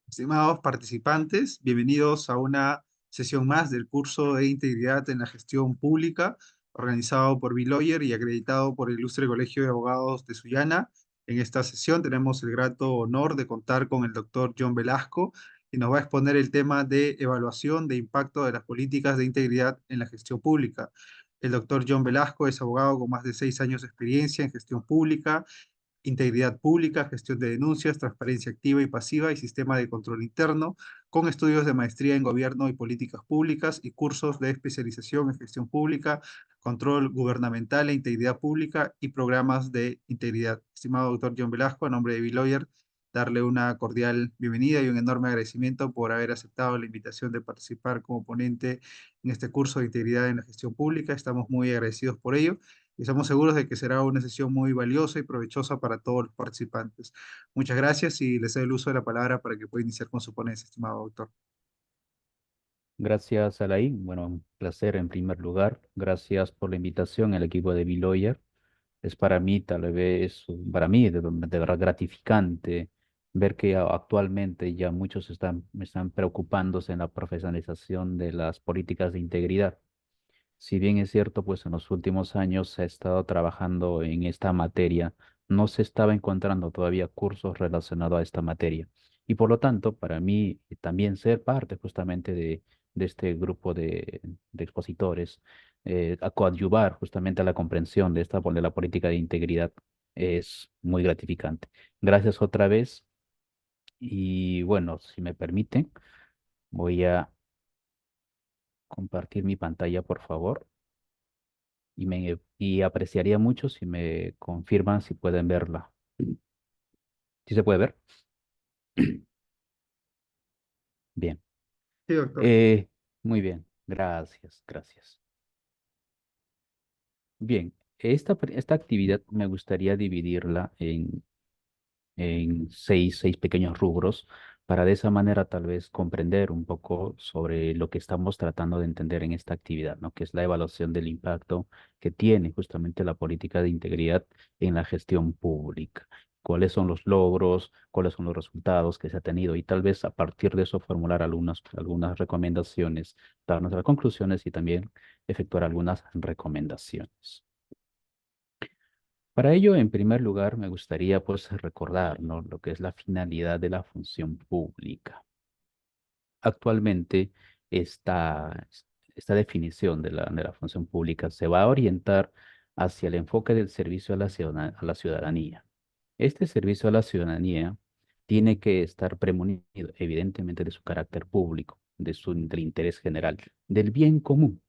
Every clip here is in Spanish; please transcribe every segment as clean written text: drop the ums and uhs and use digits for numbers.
Estimados participantes, bienvenidos a una sesión más del curso de Integridad en la Gestión Pública, organizado por Biloyer y acreditado por el Ilustre Colegio de Abogados de Sullana. En esta sesión tenemos el grato honor de contar con el doctor John Velasco, y nos va a exponer el tema de evaluación de impacto de las políticas de integridad en la gestión pública. El doctor John Velasco es abogado con más de 6 años de experiencia en gestión pública, integridad pública, gestión de denuncias, transparencia activa y pasiva y sistema de control interno, con estudios de maestría en gobierno y políticas públicas y cursos de especialización en gestión pública, control gubernamental e integridad pública y programas de integridad. Estimado doctor John Velasco, a nombre de Biloyer, darle una cordial bienvenida y un enorme agradecimiento por haber aceptado la invitación de participar como ponente en este curso de integridad en la gestión pública. Estamos muy agradecidos por ello y estamos seguros de que será una sesión muy valiosa y provechosa para todos los participantes. Muchas gracias y les doy el uso de la palabra para que pueda iniciar con su ponencia, estimado doctor. Gracias, Alain. Bueno, un placer en primer lugar. Gracias por la invitación al equipo de Biloyer. Es para mí, tal vez, para mí, de verdad gratificante ver que actualmente ya muchos están preocupándose en la profesionalización de las políticas de integridad. Si bien es cierto, pues en los últimos años se ha estado trabajando en esta materia, no se estaba encontrando todavía cursos relacionados a esta materia. Y por lo tanto, para mí también ser parte justamente de este grupo de expositores, a coadyuvar justamente a la comprensión de la política de integridad es muy gratificante. Gracias otra vez. Y bueno, si me permiten, voy a compartir mi pantalla, por favor. Y apreciaría mucho si me confirman si pueden verla. ¿Sí se puede ver? Bien. Sí, doctor. Eh, Muy bien. Gracias, gracias. Bien, esta actividad me gustaría dividirla en seis pequeños rubros para de esa manera tal vez comprender un poco sobre lo que estamos tratando de entender en esta actividad, ¿no? Que es la evaluación del impacto que tiene justamente la política de integridad en la gestión pública. ¿Cuáles son los logros? ¿Cuáles son los resultados que se ha tenido? Y tal vez a partir de eso formular algunas recomendaciones, dar nuestras conclusiones y también efectuar algunas recomendaciones. Para ello, en primer lugar, me gustaría pues recordar, ¿no? Lo que es la finalidad de la función pública. Actualmente, esta, esta definición de la función pública se va a orientar hacia el enfoque del servicio a a la ciudadanía. Este servicio a la ciudadanía tiene que estar premunido, evidentemente, de su carácter público, del interés general, del bien común,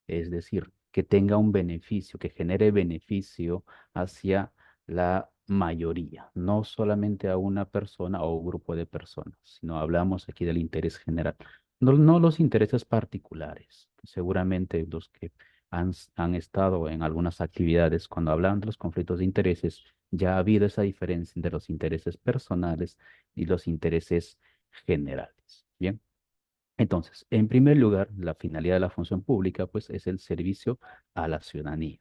es decir, que tenga un beneficio, que genere beneficio hacia la mayoría, no solamente a una persona o un grupo de personas, sino hablamos aquí del interés general, no los intereses particulares. Seguramente los que han estado en algunas actividades, cuando hablan de los conflictos de intereses, ya ha habido esa diferencia entre los intereses personales y los intereses generales. Bien. Entonces, en primer lugar, la finalidad de la función pública, pues, es el servicio a la ciudadanía.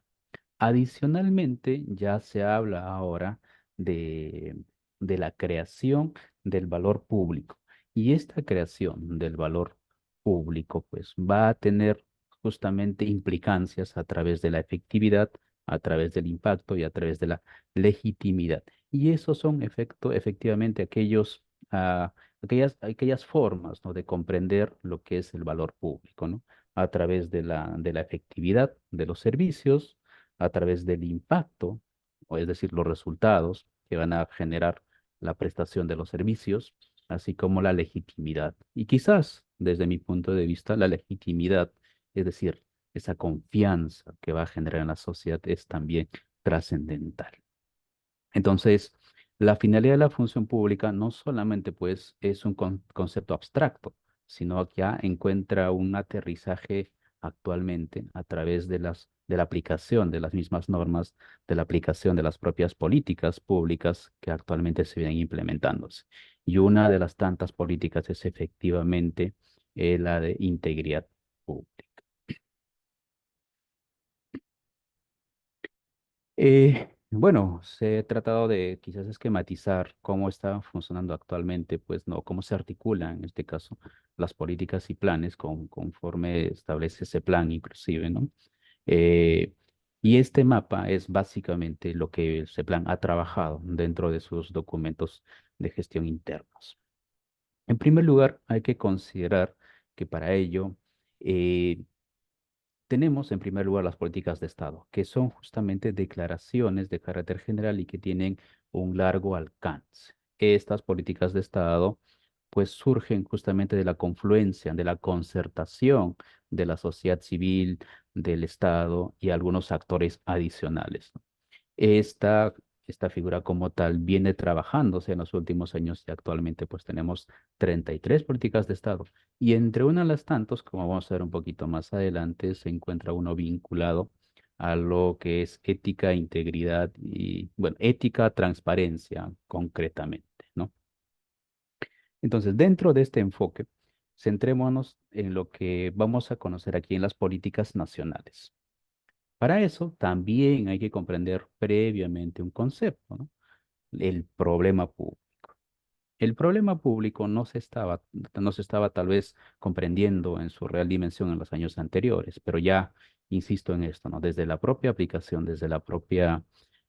Adicionalmente, ya se habla ahora de, de la creación del valor público. Y esta creación del valor público, pues, va a tener justamente implicancias a través de la efectividad, a través del impacto y a través de la legitimidad. Y esos son efectivamente aquellas formas, ¿no? De comprender lo que es el valor público, ¿no? A través de la efectividad de los servicios, a través del impacto, o es decir, los resultados que van a generar la prestación de los servicios, así como la legitimidad. Y quizás, desde mi punto de vista, la legitimidad, es decir, esa confianza que va a generar en la sociedad es también trascendental. Entonces, la finalidad de la función pública no solamente pues es un concepto abstracto, sino que ya encuentra un aterrizaje actualmente a través de la aplicación de las mismas normas, de la aplicación de las propias políticas públicas que actualmente se vienen implementándose. Y una de las tantas políticas es efectivamente la de integridad pública. Bueno, se ha tratado de quizás esquematizar cómo está funcionando actualmente, pues no, cómo se articulan en este caso las políticas y planes conforme establece ese plan inclusive, ¿no? Eh, y este mapa es básicamente lo que ese plan ha trabajado dentro de sus documentos de gestión internos. En primer lugar, hay que considerar que para ello eh, tenemos en primer lugar las políticas de Estado, que son justamente declaraciones de carácter general y que tienen un largo alcance. Estas políticas de Estado pues surgen justamente de la confluencia, de la concertación de la sociedad civil, del Estado y algunos actores adicionales, ¿no? Esta, esta figura como tal viene trabajándose en los últimos años y actualmente pues tenemos 33 políticas de Estado. Y entre una de las tantos, como vamos a ver un poquito más adelante, se encuentra uno vinculado a lo que es ética, integridad y, bueno, ética, transparencia concretamente, ¿no? Entonces, dentro de este enfoque, centrémonos en lo que vamos a conocer aquí en las políticas nacionales. Para eso también hay que comprender previamente un concepto, ¿no? El problema público. El problema público no se estaba tal vez comprendiendo en su real dimensión en los años anteriores, pero ya insisto en esto, ¿no? Desde la propia aplicación, desde la propia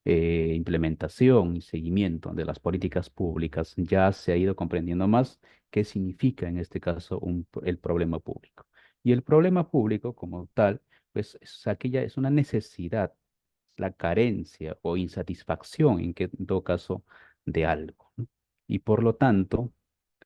implementación y seguimiento de las políticas públicas, ya se ha ido comprendiendo más qué significa en este caso el problema público. Y el problema público como tal, pues es una necesidad, la carencia o insatisfacción en todo caso de algo, ¿no? Y por lo tanto,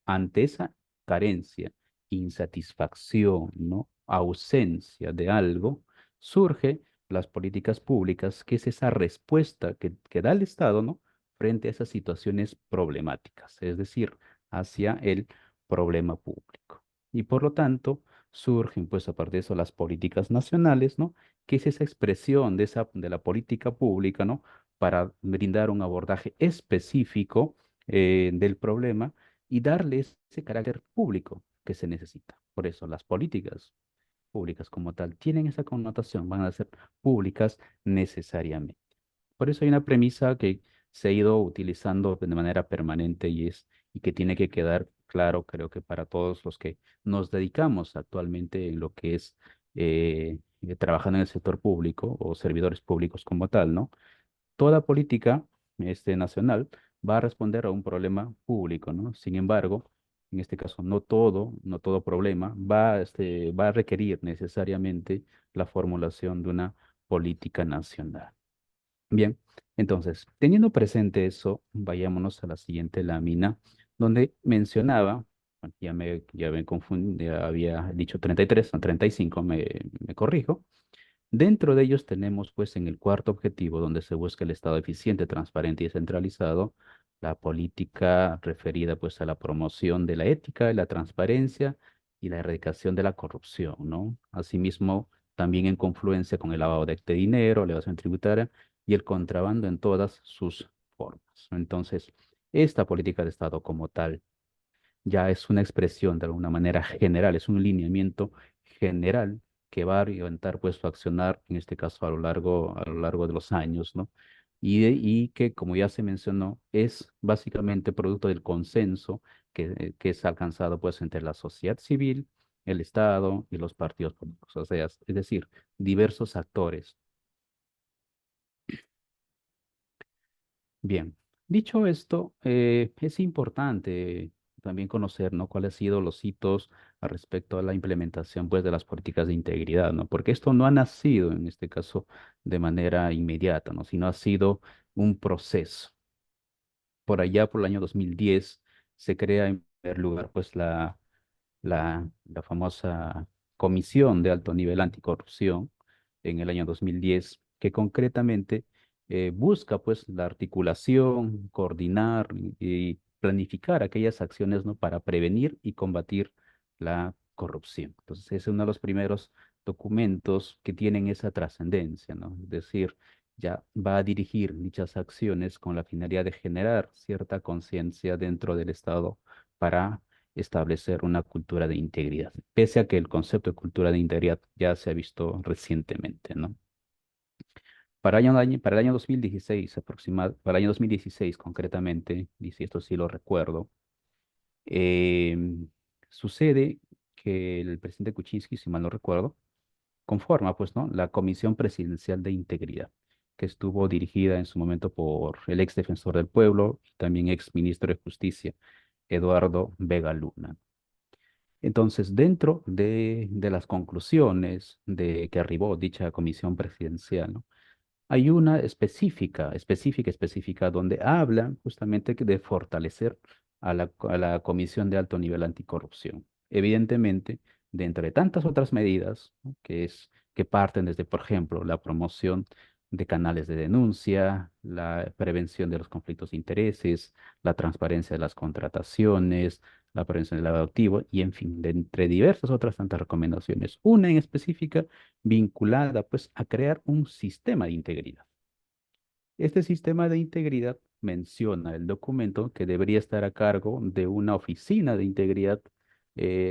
ante esa carencia, insatisfacción, ¿no? Ausencia de algo, surge las políticas públicas, que es esa respuesta que da el Estado, ¿no? Frente a esas situaciones problemáticas, es decir, hacia el problema público. Y por lo tanto, surgen, pues, a partir de eso, las políticas nacionales, ¿no? Que es esa expresión de la política pública, ¿no? Para brindar un abordaje específico del problema y darle ese carácter público que se necesita. Por eso las políticas públicas como tal tienen esa connotación, van a ser públicas necesariamente. Por eso hay una premisa que se ha ido utilizando de manera permanente y que tiene que quedar claro, creo que para todos los que nos dedicamos actualmente en lo que es trabajando en el sector público o servidores públicos como tal, ¿no? Toda política nacional va a responder a un problema público, ¿no? Sin embargo, en este caso, no todo problema va a requerir necesariamente la formulación de una política nacional. Bien, entonces, teniendo presente eso, vayámonos a la siguiente lámina, donde mencionaba, bueno, ya me confundí, ya había dicho 33, son 35, me corrijo. Dentro de ellos tenemos, pues, en el cuarto objetivo, donde se busca el Estado eficiente, transparente y descentralizado, la política referida, pues, a la promoción de la ética, la transparencia y la erradicación de la corrupción, ¿no? Asimismo, también en confluencia con el lavado de dinero, la evasión tributaria y el contrabando en todas sus formas. Entonces, esta política de Estado como tal ya es una expresión de alguna manera general, es un lineamiento general que va a orientar pues su accionar, en este caso a lo largo de los años, ¿no? Y que, como ya se mencionó, es básicamente producto del consenso que es alcanzado pues entre la sociedad civil, el Estado y los partidos políticos, o sea, es decir, diversos actores. Bien, dicho esto, es importante también conocer, ¿no? Cuáles han sido los hitos al respecto a la implementación, pues, de las políticas de integridad, ¿no? Porque esto no ha nacido, en este caso, de manera inmediata, ¿no? Sino ha sido un proceso. Por allá, por el año 2010, se crea en primer lugar, pues, la famosa Comisión de Alto Nivel Anticorrupción en el año 2010, que concretamente busca pues la articulación, coordinar y planificar aquellas acciones, ¿no? Para prevenir y combatir la corrupción. Entonces, ese es uno de los primeros documentos que tienen esa trascendencia, ¿no? Es decir, ya va a dirigir dichas acciones con la finalidad de generar cierta conciencia dentro del Estado para establecer una cultura de integridad, pese a que el concepto de cultura de integridad ya se ha visto recientemente, ¿no? Para el año 2016, para el año 2016 concretamente, y si esto sí lo recuerdo, eh, sucede que el presidente Kuczynski, si mal no recuerdo, conforma, pues, ¿no? La Comisión Presidencial de Integridad, que estuvo dirigida en su momento por el ex defensor del pueblo y también ex ministro de Justicia, Eduardo Vega Luna. Entonces, dentro de las conclusiones de que arribó dicha comisión presidencial, ¿no? Hay una específica, donde habla justamente de fortalecer a la Comisión de Alto Nivel Anticorrupción. Evidentemente, dentro de tantas otras medidas, ¿no? Que parten desde, por ejemplo, la promoción de canales de denuncia, la prevención de los conflictos de intereses, la transparencia de las contrataciones, la prevención del lavado de activos y, en fin, de entre diversas otras tantas recomendaciones. Una en específica vinculada, pues, a crear un sistema de integridad. Este sistema de integridad menciona el documento que debería estar a cargo de una oficina de integridad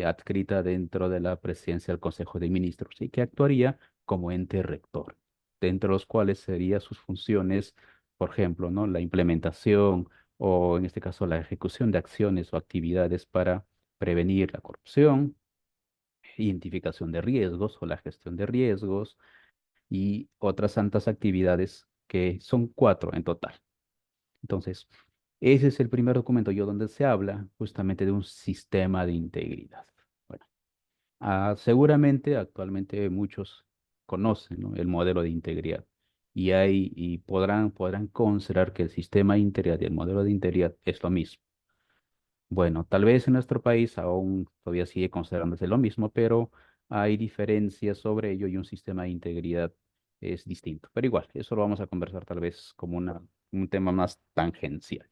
adscrita dentro de la presidencia del Consejo de Ministros y que actuaría como ente rector, dentro de los cuales serían sus funciones, por ejemplo, ¿no? La implementación o en este caso la ejecución de acciones o actividades para prevenir la corrupción, identificación de riesgos o la gestión de riesgos y otras tantas actividades que son cuatro en total. Entonces, ese es el primer documento yo donde se habla justamente de un sistema de integridad. Bueno, seguramente actualmente muchos conocen, ¿no? El modelo de integridad y podrán considerar que el sistema de integridad y el modelo de integridad es lo mismo. Bueno, tal vez en nuestro país aún todavía sigue considerándose lo mismo, pero hay diferencias sobre ello y un sistema de integridad es distinto. Pero igual, eso lo vamos a conversar tal vez como un tema más tangencial.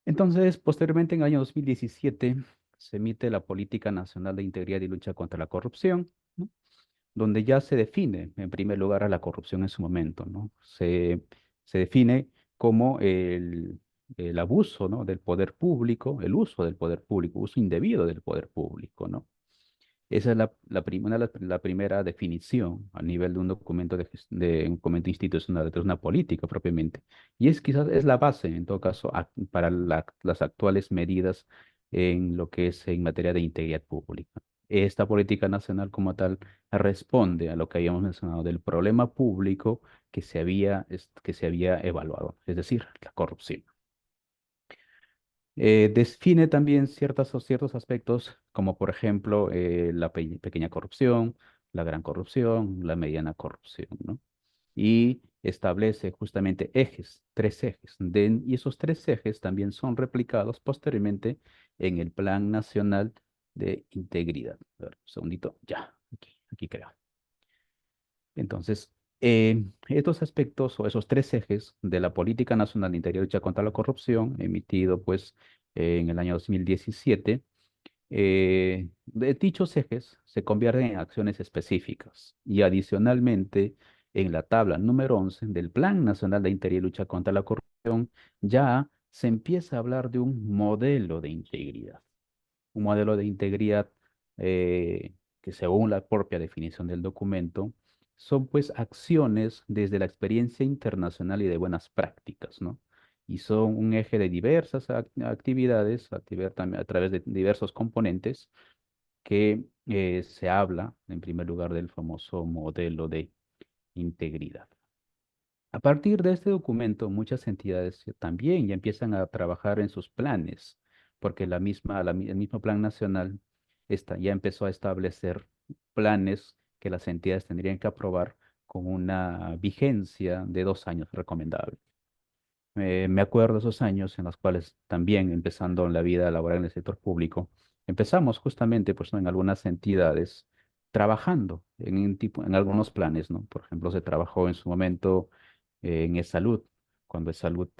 Entonces, posteriormente, en el año 2017, se emite la Política Nacional de Integridad y Lucha contra la Corrupción, ¿no? Donde ya se define, en primer lugar, a la corrupción en su momento, ¿no? Se define como el abuso, ¿no? Del poder público, el uso del poder público, uso indebido del poder público, ¿no? Esa es la primera definición a nivel de un documento de un documento institucional, de una política propiamente. Y es quizás es la base, en todo caso, para las actuales medidas en lo que es en materia de integridad pública. Esta política nacional como tal responde a lo que habíamos mencionado del problema público que se había evaluado, es decir, la corrupción. Define también ciertos aspectos, como por ejemplo la pequeña corrupción, la gran corrupción, la mediana corrupción, ¿no? Y establece justamente tres ejes. Y esos tres ejes también son replicados posteriormente en el Plan Nacional de Integridad. A ver, un segundito, ya, aquí creo. Entonces, estos aspectos o esos tres ejes de la Política Nacional de Interior y Lucha contra la Corrupción, emitido pues en el año 2017, de dichos ejes se convierten en acciones específicas y adicionalmente en la tabla número 11 del Plan Nacional de Interior y Lucha contra la Corrupción ya se empieza a hablar de un modelo de integridad, un modelo de integridad que según la propia definición del documento, son pues acciones desde la experiencia internacional y de buenas prácticas, ¿no? Y son un eje de diversas actividades también a través de diversos componentes que se habla, en primer lugar, del famoso modelo de integridad. A partir de este documento, muchas entidades también ya empiezan a trabajar en sus planes, porque el mismo plan nacional ya empezó a establecer planes que las entidades tendrían que aprobar con una vigencia de 2 años recomendable. Me acuerdo esos años en los cuales también empezando en la vida laboral en el sector público, empezamos justamente pues, ¿no? en algunas entidades trabajando en algunos planes, ¿no? Por ejemplo, se trabajó en su momento en salud cuando salud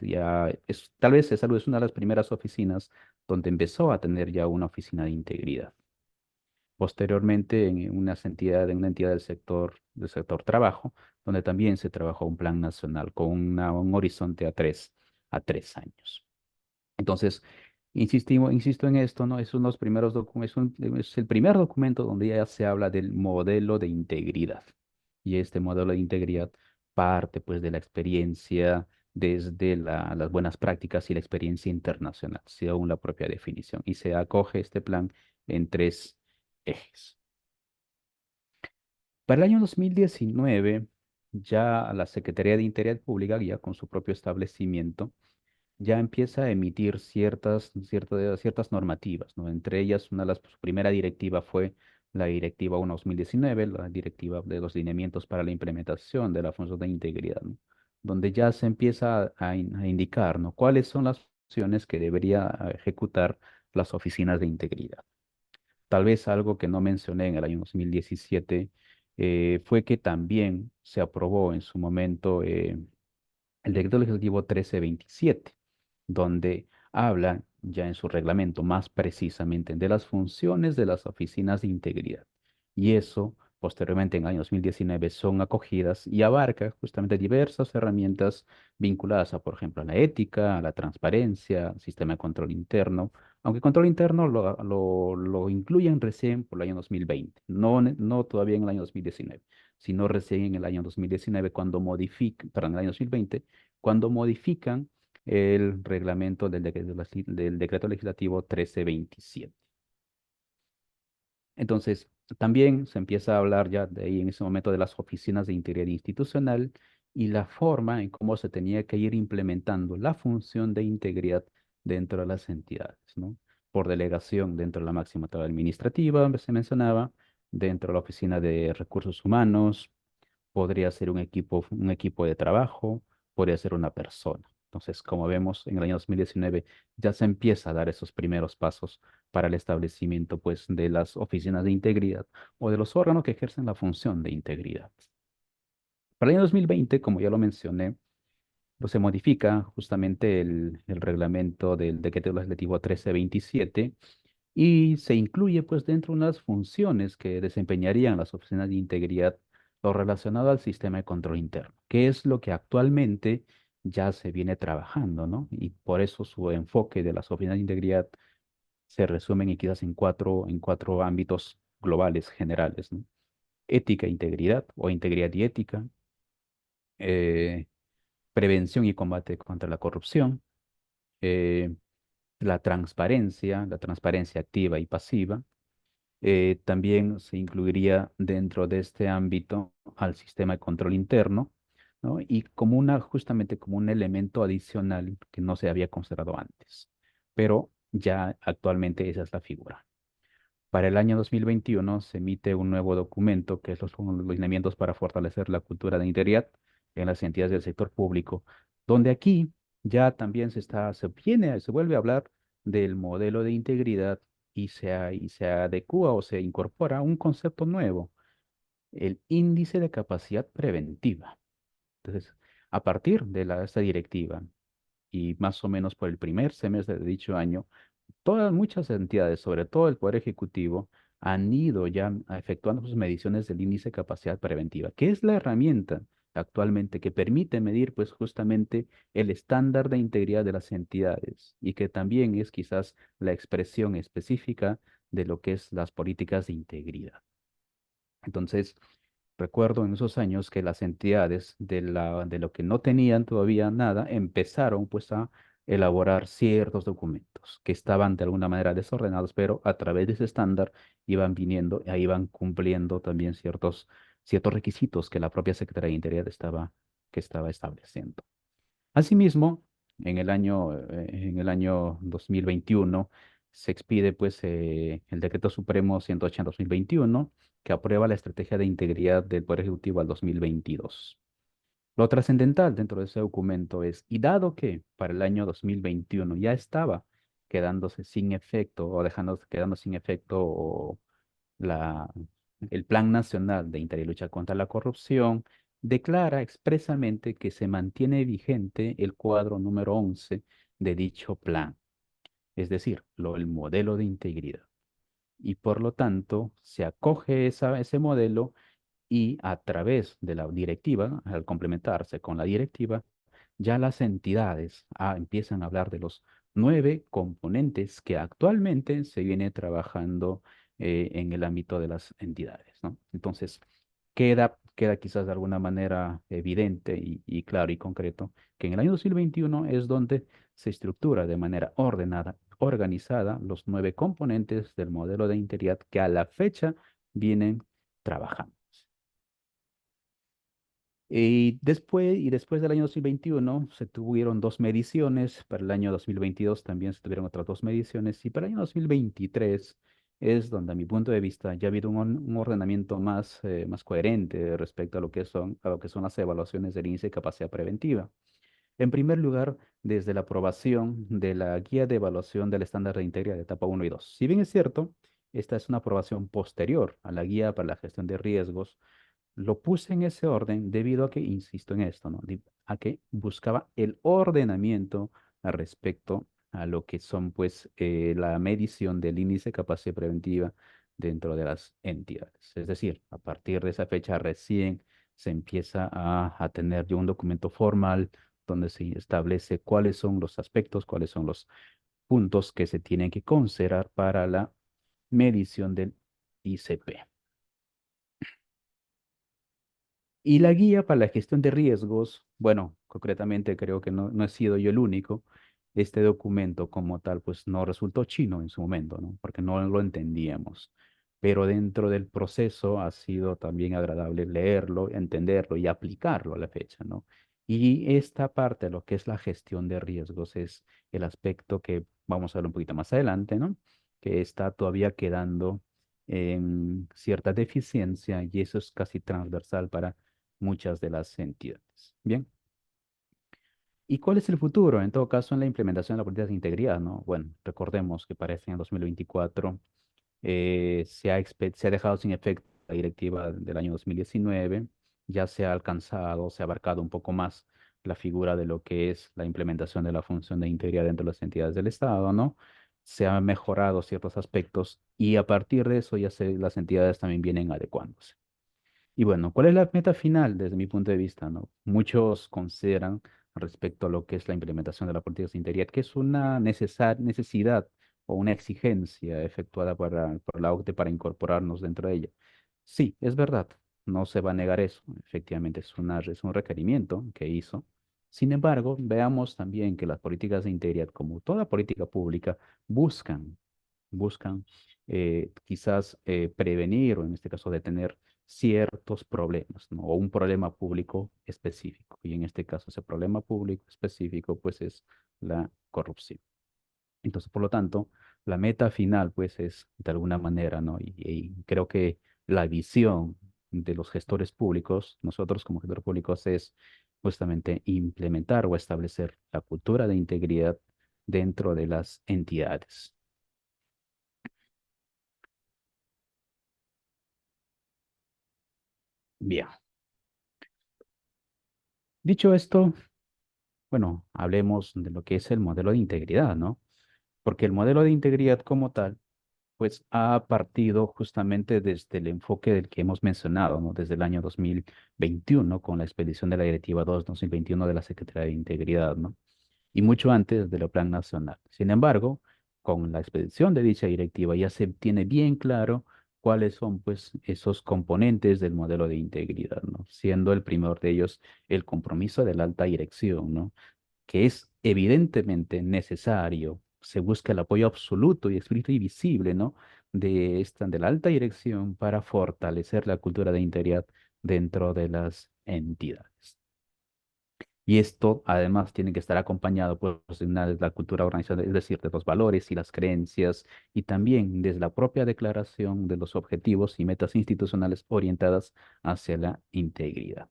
tal vez salud es una de las primeras oficinas donde empezó a tener ya una oficina de integridad. Posteriormente, en una entidad del sector trabajo, donde también se trabajó un plan nacional con un horizonte a tres años. Entonces, insisto en esto, ¿no? Es uno de los primeros es el primer documento donde ya se habla del modelo de integridad. y este modelo de integridad parte pues de la experiencia desde las buenas prácticas y la experiencia internacional, según la propia definición, y se acoge este plan en tres ejes. Para el año 2019, ya la Secretaría de Integridad Pública, ya con su propio establecimiento, ya empieza a emitir ciertas normativas, ¿no? Entre ellas, su primera directiva fue la Directiva 1/2019, la Directiva de los lineamientos para la implementación de la función de integridad, ¿no? Donde ya se empieza a indicar, ¿no? Cuáles son las funciones que debería ejecutar las oficinas de integridad. Tal vez algo que no mencioné en el año 2017 fue que también se aprobó en su momento el decreto legislativo 1327, donde habla ya en su reglamento más precisamente de las funciones de las oficinas de integridad. Y eso, posteriormente en el año 2019, son acogidas y abarca justamente diversas herramientas vinculadas a, por ejemplo, a la ética, a la transparencia, al sistema de control interno, aunque control interno lo incluyen recién por el año 2020, no todavía en el año 2019, sino recién en el año 2019 cuando modifican, perdón, en el año 2020, cuando modifican el reglamento del decreto legislativo 1327. Entonces, también se empieza a hablar ya de ahí en ese momento de las oficinas de integridad institucional y la forma en cómo se tenía que ir implementando la función de integridad dentro de las entidades, ¿no? Por delegación dentro de la máxima tabla administrativa, se mencionaba, dentro de la oficina de recursos humanos, podría ser un equipo de trabajo, podría ser una persona. Entonces, como vemos, en el año 2019 ya se empieza a dar esos primeros pasos para el establecimiento, pues, de las oficinas de integridad o de los órganos que ejercen la función de integridad. Para el año 2020, como ya lo mencioné, pues se modifica justamente el reglamento del decreto legislativo 1327 y se incluye pues dentro unas funciones que desempeñarían las oficinas de integridad lo relacionado al sistema de control interno, que es lo que actualmente ya se viene trabajando, ¿no? Y por eso su enfoque de las oficinas de integridad se resumen y quizás en cuatro ámbitos globales, generales, ¿no? Ética e integridad o integridad y ética, eh, prevención y combate contra la corrupción, eh, la transparencia activa y pasiva. También se incluiría dentro de este ámbito al sistema de control interno, ¿no? Y justamente como un elemento adicional que no se había considerado antes. Pero ya actualmente esa es la figura. Para el año 2021 se emite un nuevo documento que son los lineamientos para fortalecer la cultura de integridad en las entidades del sector público, donde aquí ya también se vuelve a hablar del modelo de integridad y se adecúa o se incorpora un concepto nuevo, el índice de capacidad preventiva. Entonces, a partir de esta directiva y más o menos por el primer semestre de dicho año, muchas entidades, sobre todo el Poder Ejecutivo, han ido ya efectuando sus mediciones del índice de capacidad preventiva, que es la herramienta actualmente que permite medir pues justamente el estándar de integridad de las entidades y que también es quizás la expresión específica de lo que es las políticas de integridad. Entonces, recuerdo en esos años que las entidades de lo que no tenían todavía nada, empezaron pues a elaborar ciertos documentos que estaban de alguna manera desordenados, pero a través de ese estándar iban viniendo, e iban cumpliendo también ciertos requisitos que la propia Secretaría de Interior que estaba estableciendo. Asimismo, en el año 2021 se expide pues el Decreto Supremo 180/2021 que aprueba la estrategia de integridad del Poder Ejecutivo al 2022. Lo trascendental dentro de ese documento es, y dado que para el año 2021 ya estaba quedándose sin efecto o quedando sin efecto la, el Plan Nacional de Integridad y Lucha contra la Corrupción, declara expresamente que se mantiene vigente el cuadro número 11 de dicho plan, es decir, el modelo de integridad. Y por lo tanto, se acoge ese modelo y a través de la directiva, al complementarse con la directiva, ya las entidades empiezan a hablar de los 9 componentes que actualmente se viene trabajando en el ámbito de las entidades, ¿no? Entonces, queda queda quizás de alguna manera evidente y claro y concreto que en el año 2021 es donde se estructura de manera ordenada, organizada los 9 componentes del modelo de integridad que a la fecha vienen trabajando. Y después del año 2021 se tuvieron 2 mediciones, para el año 2022 también se tuvieron otras 2 mediciones, y para el año 2023 es donde, a mi punto de vista, ya ha habido un ordenamiento más coherente respecto a lo que son las evaluaciones del índice de capacidad preventiva. En primer lugar, desde la aprobación de la guía de evaluación del estándar de integridad de etapa 1 y 2. Si bien es cierto, esta es una aprobación posterior a la guía para la gestión de riesgos, lo puse en ese orden debido a que, insisto en esto, ¿no? A que buscaba el ordenamiento al respecto a lo que son, pues, la medición del índice de capacidad preventiva dentro de las entidades. Es decir, a partir de esa fecha recién se empieza a tener ya un documento formal donde se establece cuáles son los aspectos, cuáles son los puntos que se tienen que considerar para la medición del ICP. Y la guía para la gestión de riesgos, bueno, concretamente creo que no he sido yo el único. Este documento como tal, pues no resultó chino en su momento, ¿no? Porque no lo entendíamos. Pero dentro del proceso ha sido también agradable leerlo, entenderlo y aplicarlo a la fecha, ¿no? Y esta parte, lo que es la gestión de riesgos, es el aspecto que vamos a ver un poquito más adelante, ¿no? Que está todavía quedando en cierta deficiencia y eso es casi transversal para muchas de las entidades. Bien. ¿Y cuál es el futuro? En todo caso, en la implementación de la política de integridad, ¿no? Bueno, recordemos que parece en el 2024 se ha dejado sin efecto la directiva del año 2019, ya se ha alcanzado, se ha abarcado un poco más la figura de lo que es la implementación de la función de integridad dentro de las entidades del Estado, ¿no? Se han mejorado ciertos aspectos y a partir de eso las entidades también vienen adecuándose. Y bueno, ¿cuál es la meta final desde mi punto de vista, no? Muchos consideran respecto a lo que es la implementación de la política de integridad que es una necesidad o una exigencia efectuada por la OCDE para incorporarnos dentro de ella. Sí, es verdad, no se va a negar eso. Efectivamente, es un requerimiento que hizo. Sin embargo, veamos también que las políticas de integridad, como toda política pública, buscan quizás prevenir o en este caso detener ciertos problemas, ¿no? O un problema público específico. Y en este caso ese problema público específico pues es la corrupción. Entonces, por lo tanto, la meta final pues es de alguna manera, ¿no? Y creo que la visión de los gestores públicos, nosotros como gestores públicos, es justamente implementar o establecer la cultura de integridad dentro de las entidades. Bien. Dicho esto, bueno, hablemos de lo que es el modelo de integridad, ¿no? Porque el modelo de integridad como tal, pues ha partido justamente desde el enfoque del que hemos mencionado, ¿no? Desde el año 2021, con la expedición de la Directiva 2/2021 de la Secretaría de Integridad, ¿no? Y mucho antes del Plan Nacional. Sin embargo, con la expedición de dicha directiva ya se tiene bien claro cuáles son, pues, esos componentes del modelo de integridad, ¿no? Siendo el primero de ellos el compromiso de la alta dirección, ¿no? Que es evidentemente necesario. Se busca el apoyo absoluto y explícito y visible, ¿no? De la alta dirección para fortalecer la cultura de integridad dentro de las entidades. Y esto además tiene que estar acompañado pues, de la cultura organizacional, es decir, de los valores y las creencias, y también desde la propia declaración de los objetivos y metas institucionales orientadas hacia la integridad.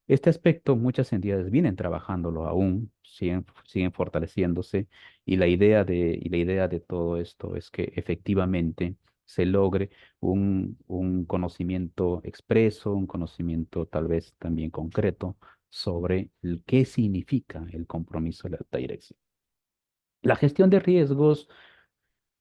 Este aspecto muchas entidades vienen trabajándolo aún, siguen fortaleciéndose y la idea de todo esto es que efectivamente se logre un conocimiento expreso, un conocimiento tal vez también concreto sobre qué significa el compromiso de la alta dirección. La gestión de riesgos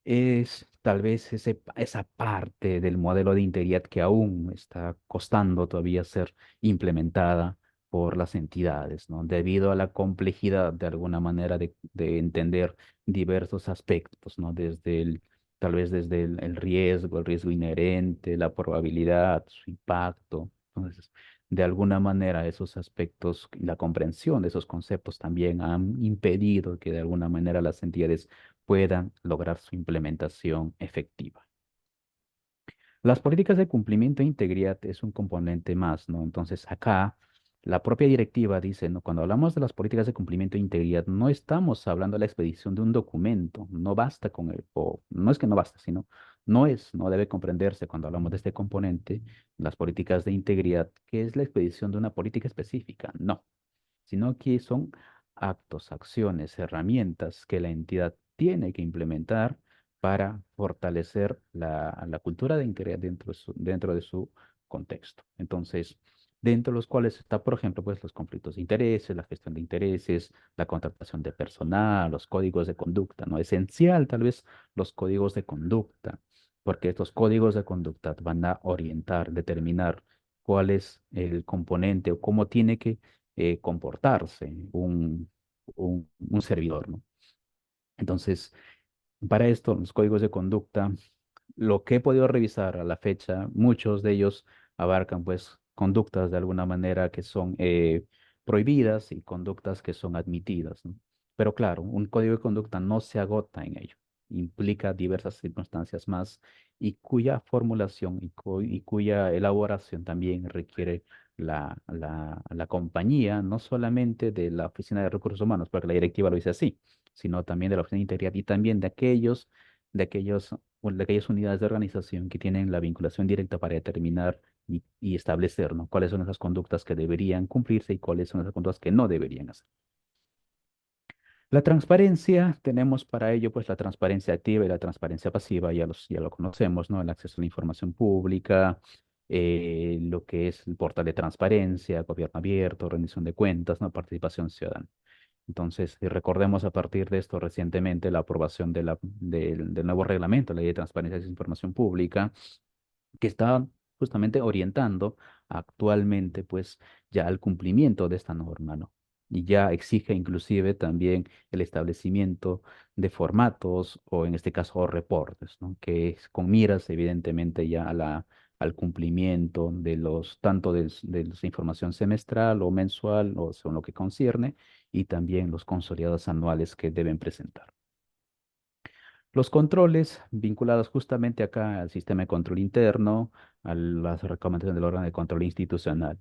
es tal vez esa parte del modelo de integridad que aún está costando todavía ser implementada por las entidades, ¿no? Debido a la complejidad de alguna manera de entender diversos aspectos, ¿no? Tal vez desde el riesgo inherente, la probabilidad, su impacto. Entonces, de alguna manera esos aspectos, la comprensión de esos conceptos también han impedido que de alguna manera las entidades puedan lograr su implementación efectiva. Las políticas de cumplimiento e integridad es un componente más, ¿no? Entonces, acá la propia directiva dice, ¿no? Cuando hablamos de las políticas de cumplimiento e integridad, no estamos hablando de la expedición de un documento, no basta con el, o no es que no basta, sino no debe comprenderse cuando hablamos de este componente, las políticas de integridad, que es la expedición de una política específica, no, sino que son actos, acciones, herramientas que la entidad tiene que implementar para fortalecer la cultura de integridad dentro de su contexto. Entonces, dentro de los cuales está, por ejemplo, pues los conflictos de intereses, la gestión de intereses, la contratación de personal, los códigos de conducta, ¿no? Esencial, tal vez, los códigos de conducta, porque estos códigos de conducta van a orientar, determinar cuál es el componente o cómo tiene que comportarse un servidor, ¿no? Entonces, para esto, los códigos de conducta, lo que he podido revisar a la fecha, muchos de ellos abarcan pues conductas de alguna manera que son prohibidas y conductas que son admitidas, ¿no? Pero claro, un código de conducta no se agota en ello, implica diversas circunstancias más y cuya formulación y cuya elaboración también requiere la compañía, no solamente de la Oficina de Recursos Humanos, porque la directiva lo dice así, sino también de la Oficina de Integridad y también de aquellas unidades de organización que tienen la vinculación directa para determinar y establecer, ¿no? Cuáles son esas conductas que deberían cumplirse y cuáles son esas conductas que no deberían hacer. La transparencia, tenemos para ello pues la transparencia activa y la transparencia pasiva, ya lo conocemos, ¿no? El acceso a la información pública, lo que es el portal de transparencia, gobierno abierto, rendición de cuentas, ¿no? Participación ciudadana. Entonces, y recordemos a partir de esto recientemente la aprobación del nuevo reglamento, la Ley de Transparencia y Información Pública, que está justamente orientando actualmente pues ya al cumplimiento de esta norma, ¿no? Y ya exige inclusive también el establecimiento de formatos o en este caso reportes, ¿no? Que es con miras evidentemente ya al cumplimiento de tanto de la información semestral o mensual o según lo que concierne y también los consolidados anuales que deben presentar. Los controles vinculados justamente acá al sistema de control interno, a las recomendaciones del órgano de control institucional,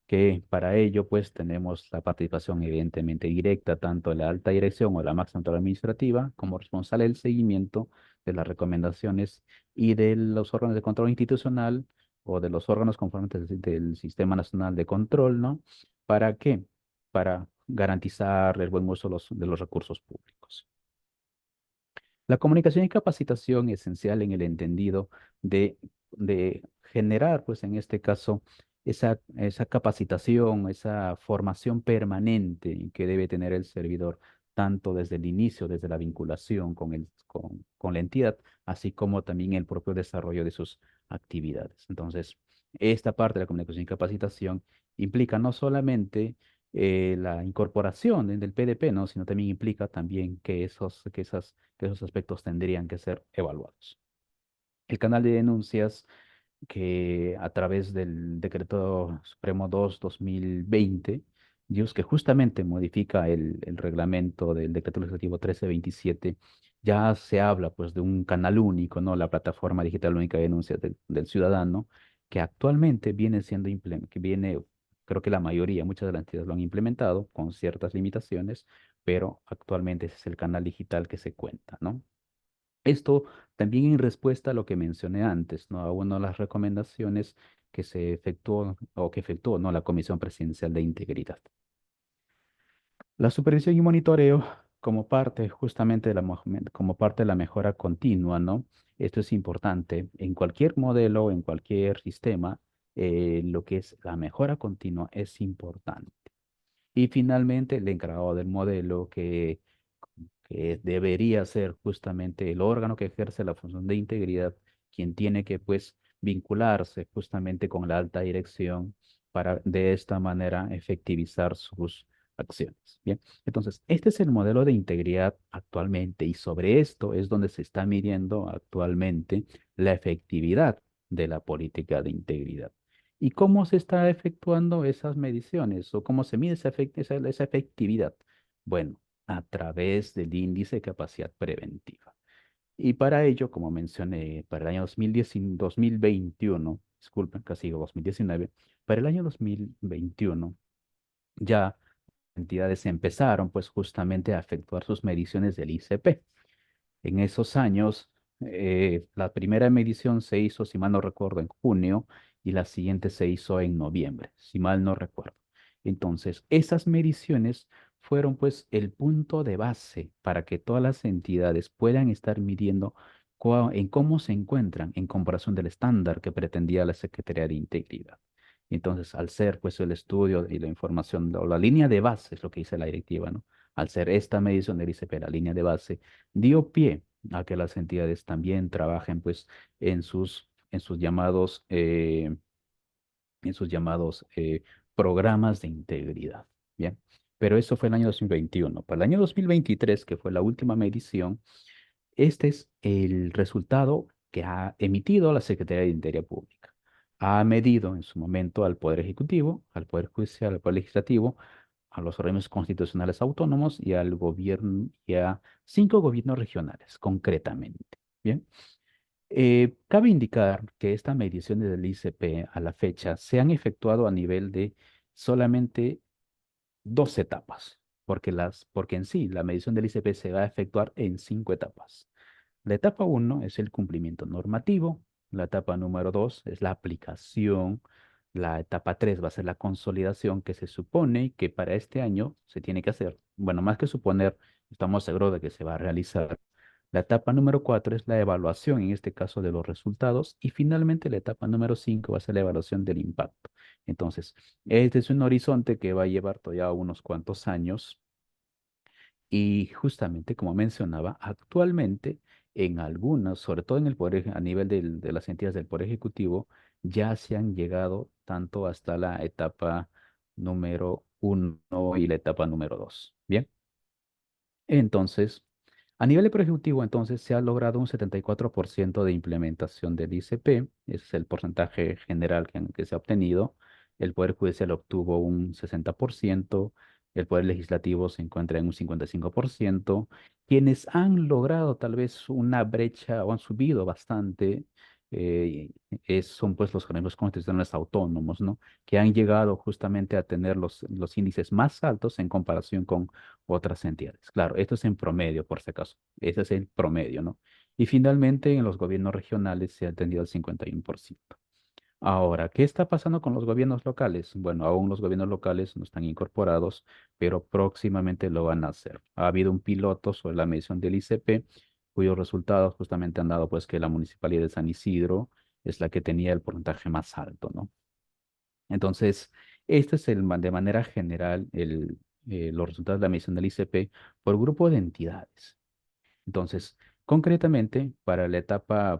que para ello pues tenemos la participación evidentemente directa tanto de la alta dirección o de la máxima autoridad administrativa como responsable del seguimiento de las recomendaciones y de los órganos de control institucional o de los órganos conformantes del Sistema Nacional de Control, ¿no? ¿Para qué? Para garantizar el buen uso de los recursos públicos. La comunicación y capacitación es esencial en el entendido de generar, pues en este caso, esa capacitación, esa formación permanente que debe tener el servidor, tanto desde el inicio, desde la vinculación con la entidad, así como también el propio desarrollo de sus actividades. Entonces, esta parte de la comunicación y capacitación implica no solamente la incorporación del PDP, ¿no? Sino también implica también que esos aspectos tendrían que ser evaluados. El canal de denuncias que a través del Decreto Supremo 2/2020, Dios, que justamente modifica el reglamento del Decreto Legislativo 1327, ya se habla pues de un canal único, ¿no? La plataforma digital única de denuncias del ciudadano, que actualmente viene siendo creo que la mayoría, muchas de las entidades lo han implementado con ciertas limitaciones, pero actualmente ese es el canal digital que se cuenta, ¿no? Esto también en respuesta a lo que mencioné antes, ¿no? A una de las recomendaciones que se efectuó o que efectuó, ¿no? La Comisión Presidencial de Integridad. La supervisión y monitoreo como parte justamente como parte de la mejora continua, ¿no? Esto es importante en cualquier modelo, en cualquier sistema, lo que es la mejora continua es importante. Y finalmente, el encargado del modelo que debería ser justamente el órgano que ejerce la función de integridad, quien tiene que pues vincularse justamente con la alta dirección para de esta manera efectivizar sus acciones. Bien, entonces, este es el modelo de integridad actualmente y sobre esto es donde se está midiendo actualmente la efectividad de la política de integridad. ¿Y cómo se está efectuando esas mediciones o cómo se mide esa efectividad? Bueno, a través del índice de capacidad preventiva. Y para ello, como mencioné, para el año 2021, disculpen, casi digo 2019, para el año 2021 ya entidades empezaron pues justamente a efectuar sus mediciones del ICP. En esos años, la primera medición se hizo, si mal no recuerdo, en junio y la siguiente se hizo en noviembre, si mal no recuerdo. Entonces, esas mediciones fueron pues el punto de base para que todas las entidades puedan estar midiendo en cómo se encuentran en comparación del estándar que pretendía la Secretaría de Integridad. Entonces, al ser pues el estudio y la información o la línea de base, es lo que dice la directiva, ¿no? Al ser esta medición del ICP, la línea de base, dio pie a que las entidades también trabajen pues en sus llamados, programas de integridad. Bien, pero eso fue el año 2021. Para el año 2023, que fue la última medición, este es el resultado que ha emitido la Secretaría de Interior Pública. Ha medido en su momento al Poder Ejecutivo, al Poder Judicial, al Poder Legislativo, a los órganos constitucionales autónomos y al gobierno y a 5 gobiernos regionales, concretamente. Bien. Cabe indicar que estas mediciones del ICP a la fecha se han efectuado a nivel de solamente 2 etapas, porque en sí la medición del ICP se va a efectuar en 5 etapas. La etapa uno es el cumplimiento normativo, la etapa número 2 es la aplicación, la etapa 3 va a ser la consolidación que se supone que para este año se tiene que hacer. Bueno, más que suponer, estamos seguros de que se va a realizar. La etapa número 4 es la evaluación, en este caso de los resultados, y finalmente la etapa número 5 va a ser la evaluación del impacto. Entonces, este es un horizonte que va a llevar todavía unos cuantos años y justamente, como mencionaba, actualmente en algunas, sobre todo en el a nivel de las entidades del Poder Ejecutivo, ya se han llegado tanto hasta la etapa número 1 y la etapa número 2. Bien, entonces, a nivel de Poder Ejecutivo, entonces, se ha logrado un 74% de implementación del ICP, ese es el porcentaje general que se ha obtenido. El Poder Judicial obtuvo un 60%, el Poder Legislativo se encuentra en un 55%. Quienes han logrado tal vez una brecha o han subido bastante, eh, son pues los organismos constitucionales autónomos, ¿no? Que han llegado justamente a tener los índices más altos en comparación con otras entidades. Claro, esto es en promedio, por si acaso. Ese es el promedio, ¿no? Y finalmente, en los gobiernos regionales se ha atendido al 51%. Ahora, ¿qué está pasando con los gobiernos locales? Bueno, aún los gobiernos locales no están incorporados, pero próximamente lo van a hacer. Ha habido un piloto sobre la medición del ICP, cuyos resultados justamente han dado pues que la municipalidad de San Isidro es la que tenía el porcentaje más alto, ¿no? Entonces, este es de manera general los resultados de la medición del ICP por grupo de entidades. Entonces, concretamente, para la etapa,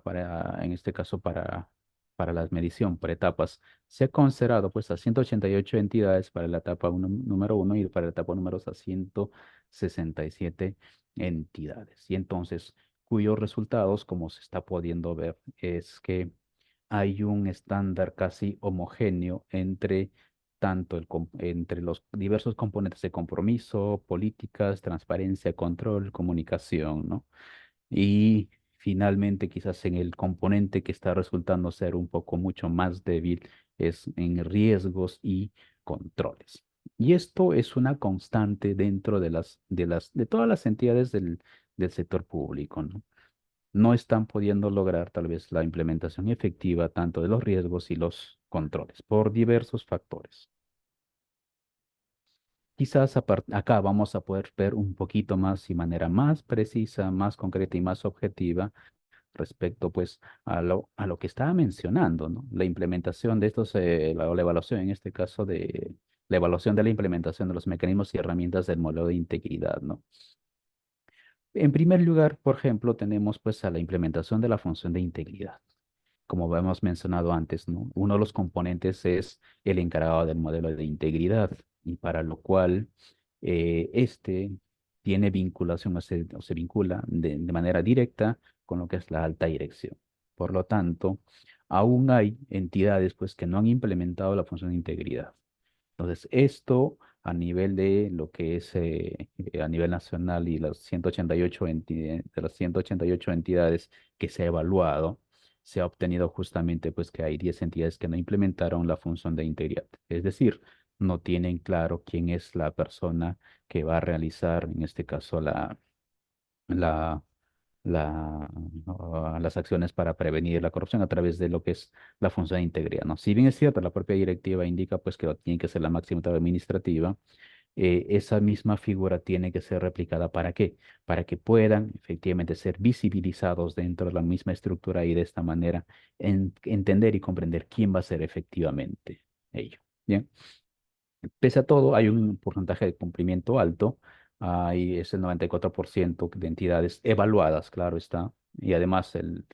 en este caso, para la medición por etapas, se ha considerado pues a 188 entidades para la etapa número uno y para la etapa número 2 a 167 entidades. Y entonces, cuyos resultados, como se está pudiendo ver, es que hay un estándar casi homogéneo entre los diversos componentes de compromiso, políticas, transparencia, control, comunicación, ¿no? Y finalmente, quizás en el componente que está resultando ser un poco mucho más débil es en riesgos y controles. Y esto es una constante dentro de todas las entidades del sector público, ¿no? No están pudiendo lograr tal vez la implementación efectiva tanto de los riesgos y los controles por diversos factores. Quizás acá vamos a poder ver un poquito más y manera más precisa, más concreta y más objetiva respecto pues a lo que estaba mencionando, ¿no? La implementación de estos, la evaluación en este caso de la evaluación de la implementación de los mecanismos y herramientas del modelo de integridad, ¿no? En primer lugar, por ejemplo, tenemos pues a la implementación de la función de integridad. Como hemos mencionado antes, ¿no? Uno de los componentes es el encargado del modelo de integridad y para lo cual este tiene vinculación o se vincula de manera directa con lo que es la alta dirección. Por lo tanto, aún hay entidades pues que no han implementado la función de integridad. Entonces, esto a nivel de lo que es a nivel nacional y las 188 de las 188 entidades que se ha evaluado, se ha obtenido justamente pues que hay 10 entidades que no implementaron la función de integridad. Es decir, no tienen claro quién es la persona que va a realizar, en este caso, la, las acciones para prevenir la corrupción a través de lo que es la función de integridad, ¿no? Si bien es cierto, la propia directiva indica pues que tiene que ser la máxima autoridad administrativa, esa misma figura tiene que ser replicada ¿para qué? Para que puedan efectivamente ser visibilizados dentro de la misma estructura y de esta manera entender y comprender quién va a ser efectivamente ello. Bien. Pese a todo, hay un porcentaje de cumplimiento alto. Ahí es el 94% de entidades evaluadas, claro está. Y además el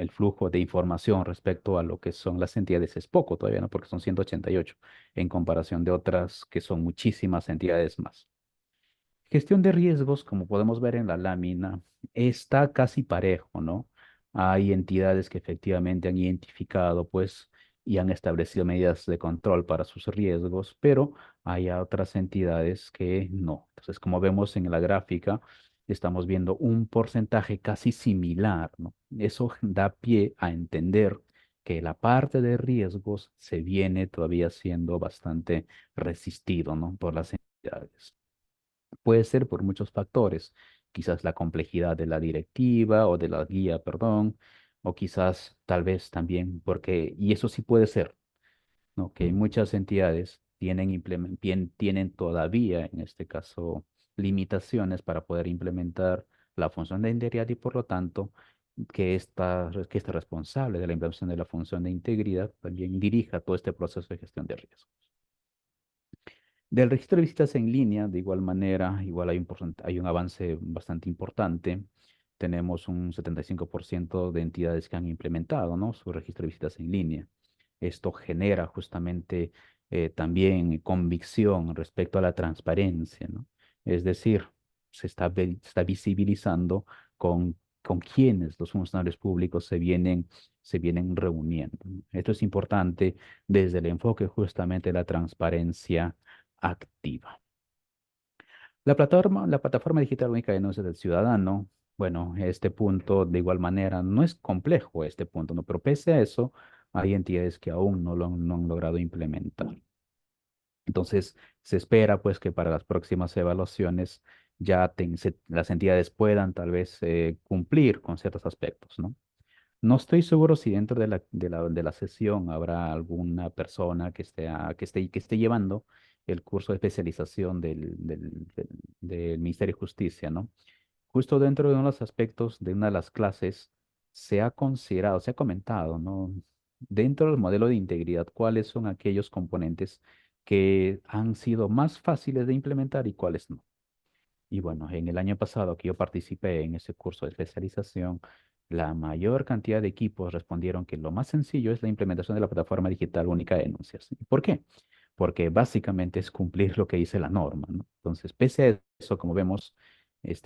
flujo de información respecto a lo que son las entidades es poco todavía, ¿no? Porque son 188 en comparación de otras que son muchísimas entidades más. Gestión de riesgos, como podemos ver en la lámina, está casi parejo, ¿no? Hay entidades que efectivamente han identificado, pues, y han establecido medidas de control para sus riesgos, pero hay otras entidades que no. Entonces, como vemos en la gráfica, estamos viendo un porcentaje casi similar, ¿no? Eso da pie a entender que la parte de riesgos se viene todavía siendo bastante resistido, ¿no? Por las entidades. Puede ser por muchos factores, quizás la complejidad de la directiva o de la guía, perdón, o quizás tal vez también porque, y eso sí puede ser, ¿no? Que muchas entidades tienen todavía, en este caso, limitaciones para poder implementar la función de integridad y por lo tanto que este responsable de la implementación de la función de integridad también dirija todo este proceso de gestión de riesgo. Del registro de visitas en línea, de igual manera, igual hay un avance bastante importante. Tenemos un 75% de entidades que han implementado, ¿no? Su registro de visitas en línea. Esto genera justamente también convicción respecto a la transparencia, ¿no? Es decir, se está visibilizando con quienes los funcionarios públicos se vienen reuniendo. Esto es importante desde el enfoque justamente de la transparencia activa. La plataforma digital única de denuncias del ciudadano, bueno, este punto de igual manera no es complejo este punto, ¿no? Pero pese a eso, hay entidades que aún no han logrado implementar. Entonces, se espera pues que para las próximas evaluaciones ya las entidades puedan tal vez cumplir con ciertos aspectos, ¿no? No estoy seguro si dentro de la sesión habrá alguna persona que esté llevando el curso de especialización del Ministerio de Justicia, ¿no? Justo dentro de uno de los aspectos de una de las clases se ha considerado, se ha comentado, ¿no? Dentro del modelo de integridad, ¿cuáles son aquellos componentes que han sido más fáciles de implementar y cuáles no? Y bueno, en el año pasado que yo participé en ese curso de especialización, la mayor cantidad de equipos respondieron que lo más sencillo es la implementación de la plataforma digital única de denuncias. ¿Y por qué? Porque básicamente es cumplir lo que dice la norma, ¿no? Entonces, pese a eso, como vemos,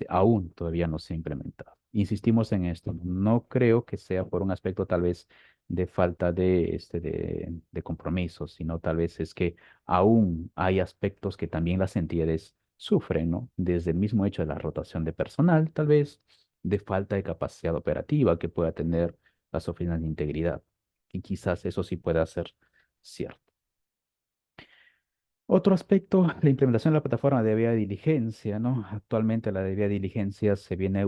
aún todavía no se ha implementado. Insistimos en esto, no creo que sea por un aspecto tal vez de falta de compromiso, sino tal vez es que aún hay aspectos que también las entidades sufren, ¿no? Desde el mismo hecho de la rotación de personal, tal vez, de falta de capacidad operativa que pueda tener las oficinas de integridad. Y quizás eso sí pueda ser cierto. Otro aspecto, la implementación de la plataforma de debida diligencia, ¿no? Actualmente la debida diligencia se viene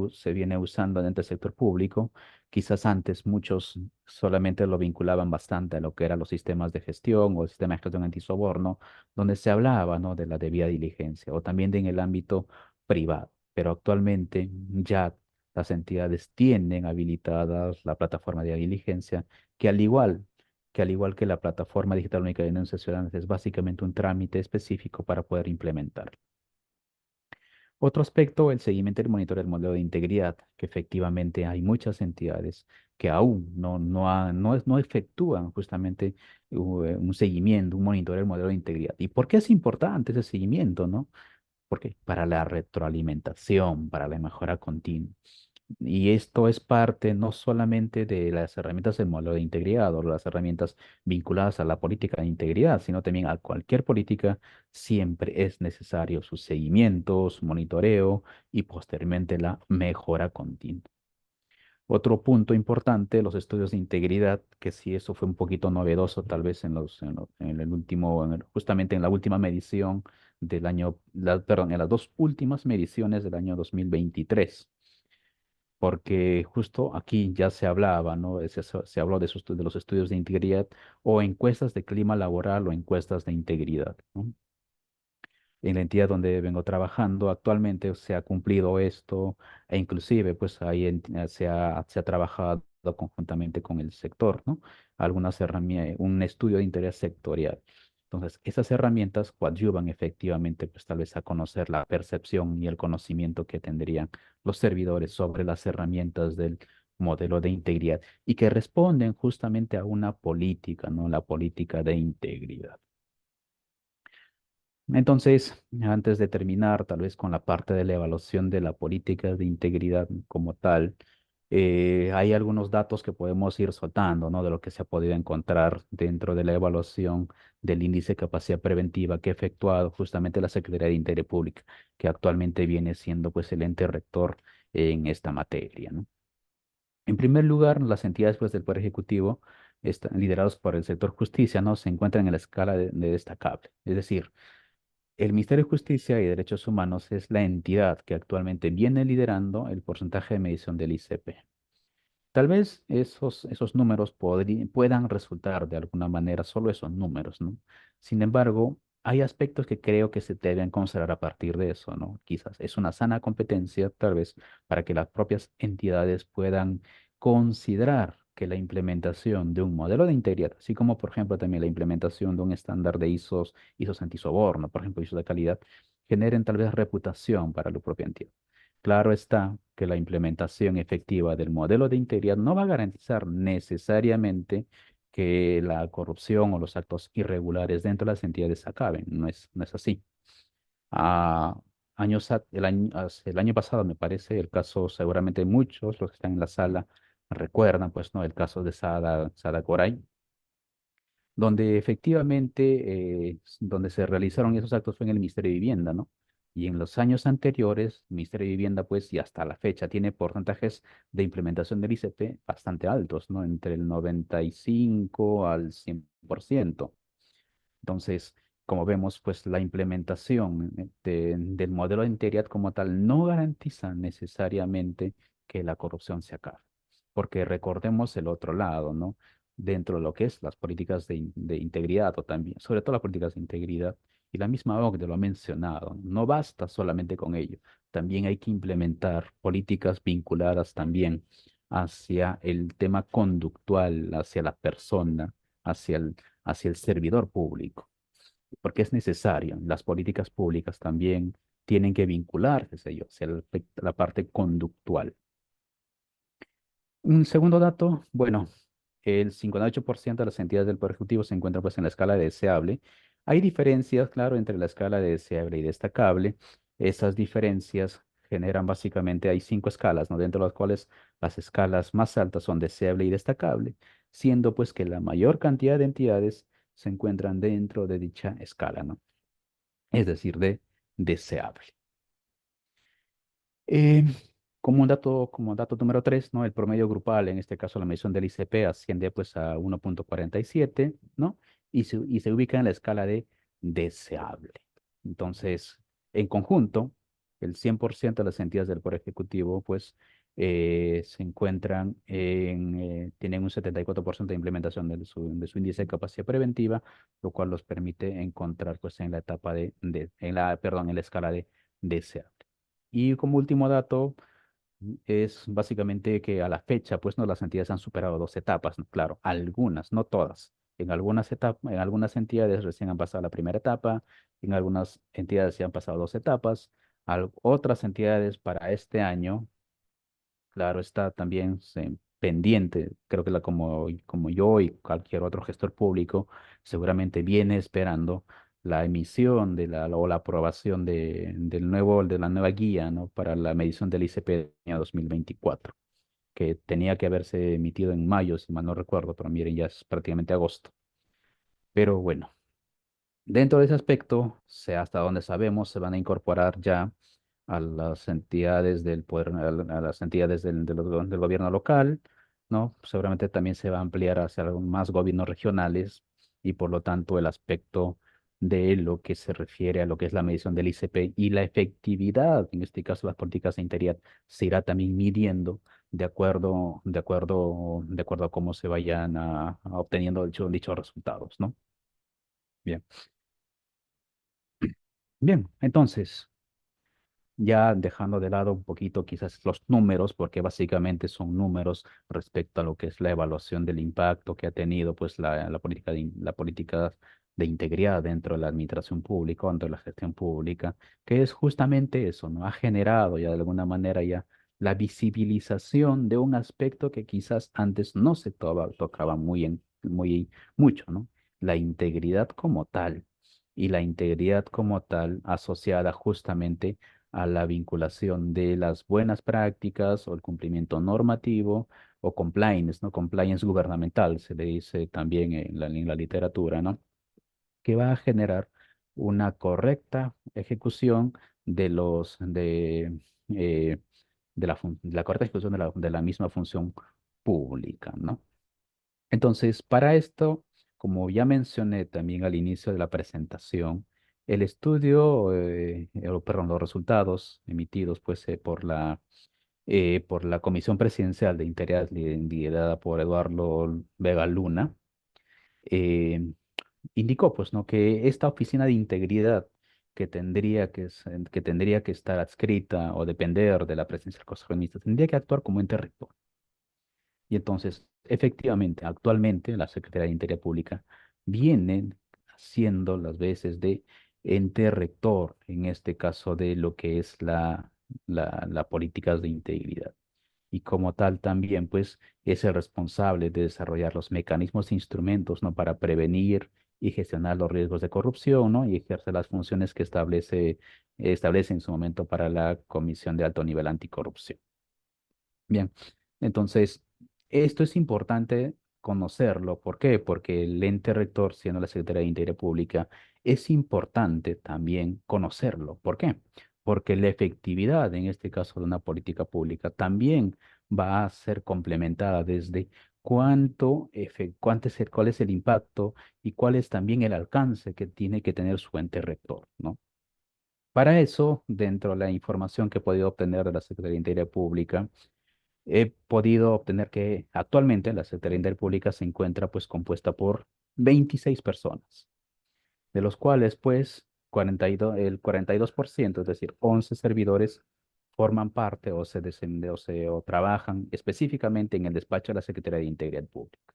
usando dentro del sector público. Quizás antes muchos solamente lo vinculaban bastante a lo que eran los sistemas de gestión o el sistema de gestión antisoborno, donde se hablaba, ¿no? De la debida diligencia o también en el ámbito privado. Pero actualmente ya las entidades tienen habilitadas la plataforma de diligencia, que al igual que la plataforma digital única de denuncias ciudadanas, es básicamente un trámite específico para poder implementar. Otro aspecto, el seguimiento y el monitoreo del modelo de integridad, que efectivamente hay muchas entidades que aún no efectúan justamente un seguimiento, un monitoreo del modelo de integridad. ¿Y por qué es importante ese seguimiento, no? Porque para la retroalimentación, para la mejora continua. Y esto es parte no solamente de las herramientas del modelo de integridad o las herramientas vinculadas a la política de integridad, sino también a cualquier política siempre es necesario su seguimiento, su monitoreo y posteriormente la mejora continua. Otro punto importante, los estudios de integridad, que sí eso fue un poquito novedoso tal vez en el último, justamente en la última medición del año, perdón, en las dos últimas mediciones del año 2023, porque justo aquí ya se hablaba, ¿no? Se habló de los estudios de integridad o encuestas de clima laboral o encuestas de integridad, ¿no? En la entidad donde vengo trabajando actualmente se ha cumplido esto e inclusive pues ahí se ha trabajado conjuntamente con el sector, ¿no? Algunas herramientas, un estudio de interés sectorial. Entonces, esas herramientas coadyuvan efectivamente pues tal vez a conocer la percepción y el conocimiento que tendrían los servidores sobre las herramientas del modelo de integridad y que responden justamente a una política, ¿no? La política de integridad. Entonces, antes de terminar, tal vez con la parte de la evaluación de la política de integridad como tal, hay algunos datos que podemos ir soltando, ¿no? De lo que se ha podido encontrar dentro de la evaluación del índice de capacidad preventiva que ha efectuado justamente la Secretaría de Interior Pública, que actualmente viene siendo pues el ente rector en esta materia, ¿no? En primer lugar, las entidades pues, del Poder Ejecutivo, liderados por el sector justicia, ¿no? Se encuentran en la escala de destacable, es decir, el Ministerio de Justicia y Derechos Humanos es la entidad que actualmente viene liderando el porcentaje de medición del ICP. Tal vez esos números puedan resultar de alguna manera solo esos números, ¿no? Sin embargo, hay aspectos que creo que se deben considerar a partir de eso, ¿no? Quizás es una sana competencia, tal vez, para que las propias entidades puedan considerar que la implementación de un modelo de integridad, así como, por ejemplo, también la implementación de un estándar de ISOs antisoborno, por ejemplo, ISO de calidad, generen tal vez reputación para la propia entidad. Claro está que la implementación efectiva del modelo de integridad no va a garantizar necesariamente que la corrupción o los actos irregulares dentro de las entidades acaben. No es así. Ah, el año pasado, me parece, el caso, seguramente muchos, los que están en la sala, recuerdan, pues, ¿no? El caso de Sada Coray, donde efectivamente, donde se realizaron esos actos fue en el Ministerio de Vivienda, ¿no? Y en los años anteriores, el Ministerio de Vivienda, pues, y hasta la fecha, tiene porcentajes de implementación del ICP bastante altos, ¿no? Entre el 95 al 100%. Entonces, como vemos, pues la implementación del modelo de integridad como tal no garantiza necesariamente que la corrupción se acabe, porque recordemos el otro lado, ¿no? Dentro de lo que es las políticas de integridad o también, sobre todo las políticas de integridad, y la misma OCDE lo ha mencionado, no basta solamente con ello, también hay que implementar políticas vinculadas también hacia el tema conductual, hacia la persona, hacia hacia el servidor público, porque es necesario. Las políticas públicas también tienen que vincularse, sé yo, hacia la parte conductual. Un segundo dato, bueno, el 58% de las entidades del Poder Ejecutivo se encuentran pues en la escala de deseable. Hay diferencias, claro, entre la escala de deseable y destacable. Esas diferencias generan básicamente, hay cinco escalas, ¿no? Dentro de las cuales las escalas más altas son deseable y destacable, siendo pues que la mayor cantidad de entidades se encuentran dentro de dicha escala, ¿no? Es decir, de deseable. Eh, como dato número 3, ¿no? El promedio grupal, en este caso la medición del ICP, asciende pues a 1,47, ¿no? Y se ubica en la escala de deseable. Entonces, en conjunto, el 100% de las entidades del Poder Ejecutivo, pues, se encuentran tienen un 74% de implementación de su índice de capacidad preventiva, lo cual los permite encontrar, pues, en la etapa perdón, en la escala de deseable. Y como último dato, es básicamente que a la fecha, pues no, las entidades han superado dos etapas, ¿no? Claro, algunas, no todas. En algunas entidades recién han pasado la primera etapa, en algunas entidades ya han pasado dos etapas, otras entidades para este año, claro, está también pendiente, creo que como yo y cualquier otro gestor público seguramente viene esperando la emisión o la aprobación de la nueva guía, ¿no? Para la medición del ICP del año 2024, que tenía que haberse emitido en mayo, si mal no recuerdo, pero miren, ya es prácticamente agosto. Pero bueno. Dentro de ese aspecto, hasta donde sabemos, se van a incorporar ya a las entidades del poder, a las entidades del gobierno local, ¿no? Seguramente también se va a ampliar hacia algo más gobiernos regionales y por lo tanto el aspecto de lo que se refiere a lo que es la medición del ICP y la efectividad, en este caso las políticas de integridad, se irá también midiendo de acuerdo a cómo se vayan a obteniendo dichos resultados, ¿no? Bien. Bien, entonces, ya dejando de lado un poquito quizás los números, porque básicamente son números respecto a lo que es la evaluación del impacto que ha tenido pues la política de integridad dentro de la administración pública, dentro de la gestión pública, que es justamente eso, ¿no? Ha generado ya de alguna manera ya la visibilización de un aspecto que quizás antes no se tocaba muy mucho, ¿no? La integridad como tal. Y la integridad como tal asociada justamente a la vinculación de las buenas prácticas o el cumplimiento normativo o compliance, ¿no? Compliance gubernamental, se le dice también en la literatura, ¿no? Que va a generar una correcta ejecución de eh, de la correcta ejecución de la misma función pública, ¿no? Entonces, para esto, como ya mencioné también al inicio de la presentación, el estudio, perdón, los resultados emitidos pues, por la Comisión Presidencial de Integridad liderada por Eduardo Vega Luna, eh, indicó pues, ¿no? que esta oficina de integridad que tendría que estar adscrita o depender de la presidencia del Consejo de Ministros, tendría que actuar como ente rector. Y entonces, efectivamente, actualmente la Secretaría de Interior Pública viene haciendo las veces de ente rector, en este caso de lo que es la políticas de integridad. Y como tal también, pues, es el responsable de desarrollar los mecanismos e instrumentos, ¿no? Para prevenir y gestionar los riesgos de corrupción, ¿no? Y ejercer las funciones que establece en su momento para la Comisión de Alto Nivel Anticorrupción. Bien, entonces, esto es importante conocerlo. ¿Por qué? Porque el ente rector, siendo la Secretaría de Integridad Pública, es importante también conocerlo. ¿Por qué? Porque la efectividad, en este caso de una política pública, también va a ser complementada desde cuál es el impacto y cuál es también el alcance que tiene que tener su ente rector, ¿no? Para eso, dentro de la información que he podido obtener de la Secretaría de Integridad Pública, he podido obtener que actualmente la Secretaría de Interior Pública se encuentra pues compuesta por 26 personas, de los cuales pues el 42%, es decir, 11 servidores forman parte o trabajan específicamente en el despacho de la Secretaría de Integridad Pública.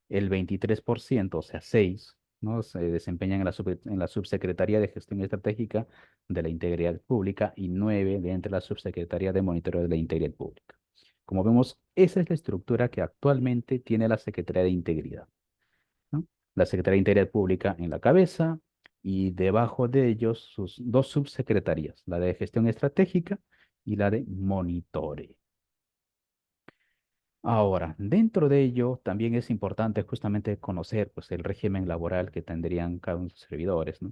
El 23%, o sea, 6, ¿no? Se desempeñan en la Subsecretaría de Gestión Estratégica de la Integridad Pública y 9 de entre la Subsecretaría de Monitoreo de la Integridad Pública. Como vemos, esa es la estructura que actualmente tiene la Secretaría de Integridad, ¿no? La Secretaría de Integridad Pública en la cabeza y debajo de ellos sus dos subsecretarías, la de Gestión Estratégica y la de Monitoreo. Ahora, dentro de ello también es importante justamente conocer pues, el régimen laboral que tendrían cada uno de sus servidores, ¿no?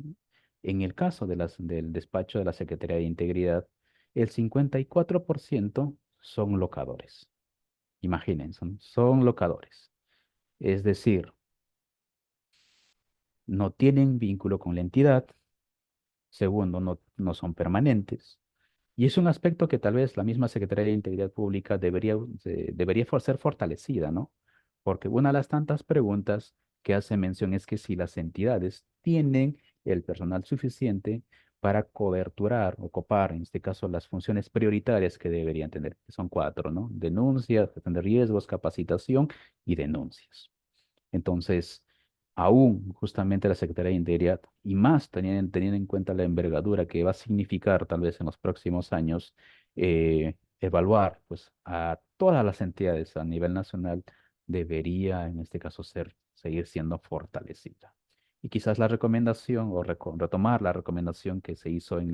En el caso del despacho de la Secretaría de Integridad, el 54% son locadores. Imaginen, son locadores. Es decir, no tienen vínculo con la entidad. Segundo, no son permanentes. Y es un aspecto que tal vez la misma Secretaría de Integridad Pública debería ser fortalecida, ¿no? Porque una de las tantas preguntas que hace mención es que si las entidades tienen el personal suficiente para coberturar o copar, en este caso, las funciones prioritarias que deberían tener, que son cuatro, ¿no? Denuncias, gestión de riesgos, capacitación y denuncias. Entonces, aún justamente la Secretaría de Integridad, y más teniendo en cuenta la envergadura que va a significar tal vez en los próximos años, evaluar pues, a todas las entidades a nivel nacional, debería en este caso seguir siendo fortalecida. Y quizás la recomendación o retomar la recomendación que se hizo en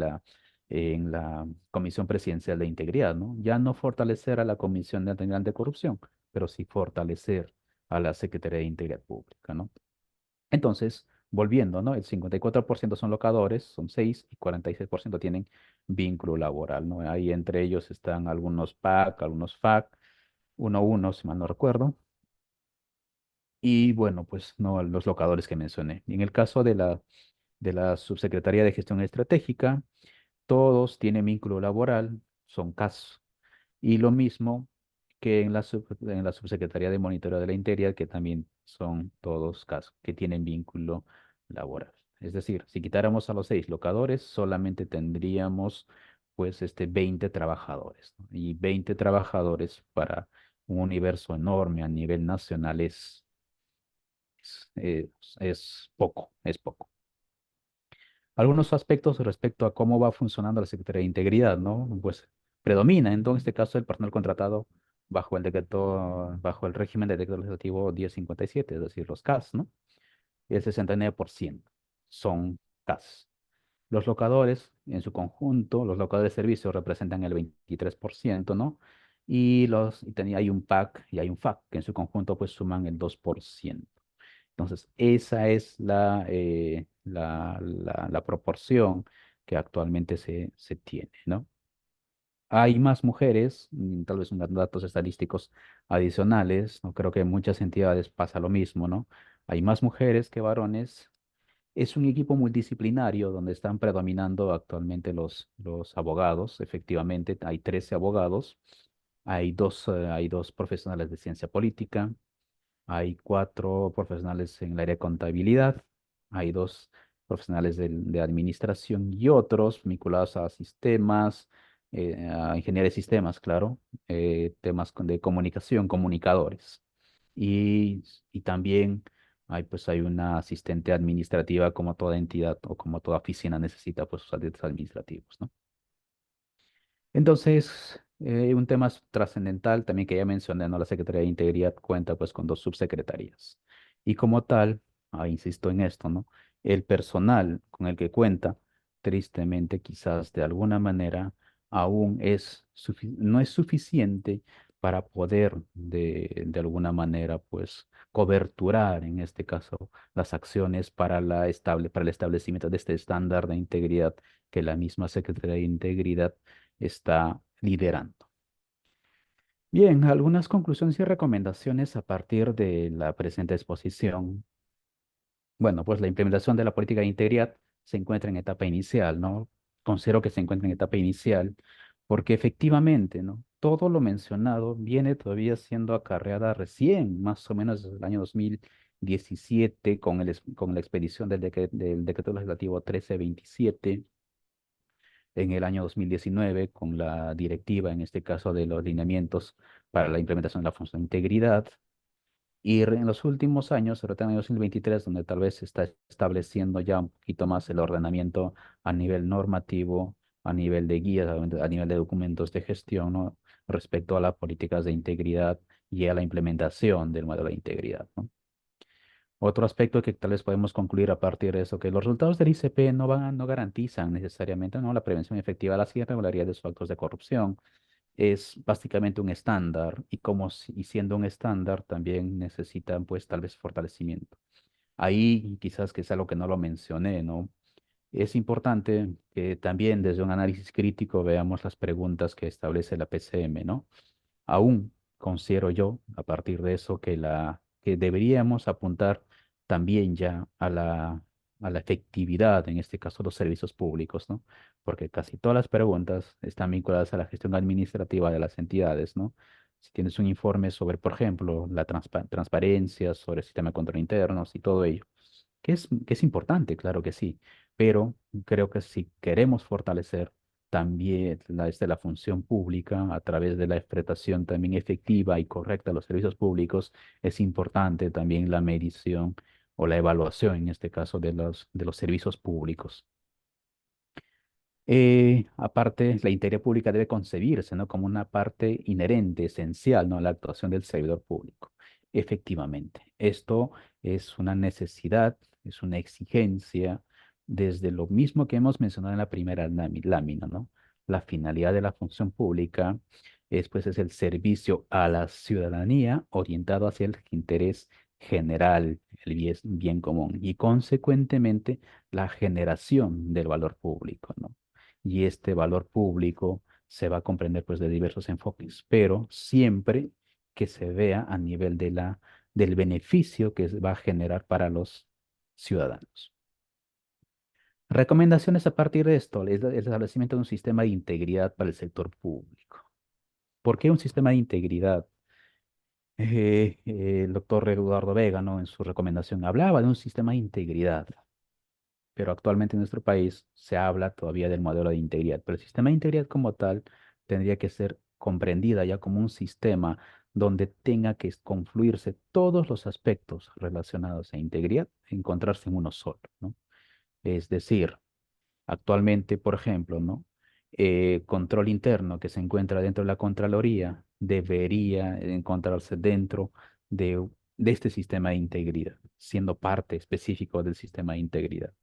la Comisión Presidencial de Integridad, ¿no? Ya no fortalecer a la Comisión Nacional de Corrupción, pero sí fortalecer a la Secretaría de Integridad Pública, ¿no? Entonces, volviendo, ¿no? El 54% son locadores, son 6, y 46% tienen vínculo laboral, ¿no? Ahí entre ellos están algunos PAC, algunos FAC, uno, si mal no recuerdo. Y bueno, pues no los locadores que mencioné. Y en el caso de la Subsecretaría de Gestión Estratégica, todos tienen vínculo laboral, son CAS. Y lo mismo que en la Subsecretaría de Monitoreo de la Integridad, que también son todos CAS, que tienen vínculo laboral. Es decir, si quitáramos a los 6 locadores, solamente tendríamos pues 20 trabajadores, ¿no? Y 20 trabajadores para un universo enorme a nivel nacional es poco, es poco. Algunos aspectos respecto a cómo va funcionando la Secretaría de Integridad, ¿no? Pues predomina, en este caso, el personal contratado bajo el régimen de decreto legislativo 1057, es decir, los CAS, ¿no? Y el 69% son CAS. Los locadores, en su conjunto, los locadores de servicio representan el 23%, ¿no? Hay un PAC y hay un FAC, que en su conjunto pues suman el 2%. Entonces, esa es la proporción que actualmente se tiene, ¿no? Hay más mujeres, tal vez unos datos estadísticos adicionales, ¿no? Creo que en muchas entidades pasa lo mismo, ¿no? Hay más mujeres que varones. Es un equipo multidisciplinario donde están predominando actualmente los abogados. Efectivamente, hay 13 abogados, hay dos profesionales de ciencia política, hay 4 profesionales en el área de contabilidad, hay 2 profesionales de administración y otros vinculados a sistemas, a ingeniería de sistemas, claro, temas de comunicación, comunicadores. Y también hay una asistente administrativa como toda entidad o como toda oficina necesita pues sus asistentes administrativos, ¿no? Entonces, un tema trascendental también que ya mencioné, ¿no? La Secretaría de Integridad cuenta pues con 2 subsecretarías. Y como tal, insisto en esto, ¿no? El personal con el que cuenta, tristemente quizás de alguna manera, aún no es suficiente para poder de alguna manera pues coberturar, en este caso, las acciones para el establecimiento de este estándar de integridad que la misma Secretaría de Integridad está liderando. Bien, algunas conclusiones y recomendaciones a partir de la presente exposición. Bueno, pues la implementación de la política de integridad se encuentra en etapa inicial, ¿no? Considero que se encuentra en etapa inicial porque efectivamente, ¿no? Todo lo mencionado viene todavía siendo acarreada recién, más o menos desde el año 2017, con la expedición del decreto legislativo 1327, en el año 2019 con la directiva, en este caso de los lineamientos para la implementación de la función de integridad. Y en los últimos años, sobre todo en el 2023, donde tal vez se está estableciendo ya un poquito más el ordenamiento a nivel normativo, a nivel de guías, a nivel de documentos de gestión, ¿no? Respecto a las políticas de integridad y a la implementación del modelo de integridad, ¿no? Otro aspecto que tal vez podemos concluir a partir de eso, que los resultados del ICP no garantizan necesariamente, ¿no?, la prevención efectiva de las irregularidades o actos de corrupción. Es básicamente un estándar y y siendo un estándar también necesitan pues tal vez fortalecimiento. Ahí quizás que es algo que no lo mencioné, ¿no? Es importante que también desde un análisis crítico veamos las preguntas que establece la PCM, ¿no? Aún considero yo, a partir de eso, que deberíamos apuntar también ya a la efectividad, en este caso, los servicios públicos, ¿no? Porque casi todas las preguntas están vinculadas a la gestión administrativa de las entidades, ¿no? Si tienes un informe sobre, por ejemplo, la transparencia, sobre el sistema de control internos y todo ello, que es importante, claro que sí, pero creo que si queremos fortalecer también la función pública a través de la prestación también efectiva y correcta de los servicios públicos, es importante también la medición o la evaluación, en este caso, de los servicios públicos. Aparte, la integridad pública debe concebirse, ¿no?, como una parte inherente, esencial, ¿no?, a la actuación del servidor público. Efectivamente, Esto es una necesidad, es una exigencia, desde lo mismo que hemos mencionado en la primera lámina, ¿no? La finalidad de la función pública es, pues, es el servicio a la ciudadanía orientado hacia el interés general, el bien común, y consecuentemente la generación del valor público, ¿no? Y este valor público se va a comprender, pues, de diversos enfoques, pero siempre que se vea a nivel del beneficio que va a generar para los ciudadanos. Recomendaciones a partir de esto, es el establecimiento de un sistema de integridad para el sector público. ¿Por qué un sistema de integridad? El doctor Eduardo Vega, ¿no? En su recomendación hablaba de un sistema de integridad, pero actualmente en nuestro país se habla todavía del modelo de integridad, pero el sistema de integridad como tal tendría que ser comprendida ya como un sistema donde tenga que confluirse todos los aspectos relacionados a integridad, encontrarse en uno solo, ¿no? Es decir, actualmente, por ejemplo, ¿no? Control interno que se encuentra dentro de la Contraloría debería encontrarse dentro de este sistema de integridad, siendo parte específico del sistema de integridad.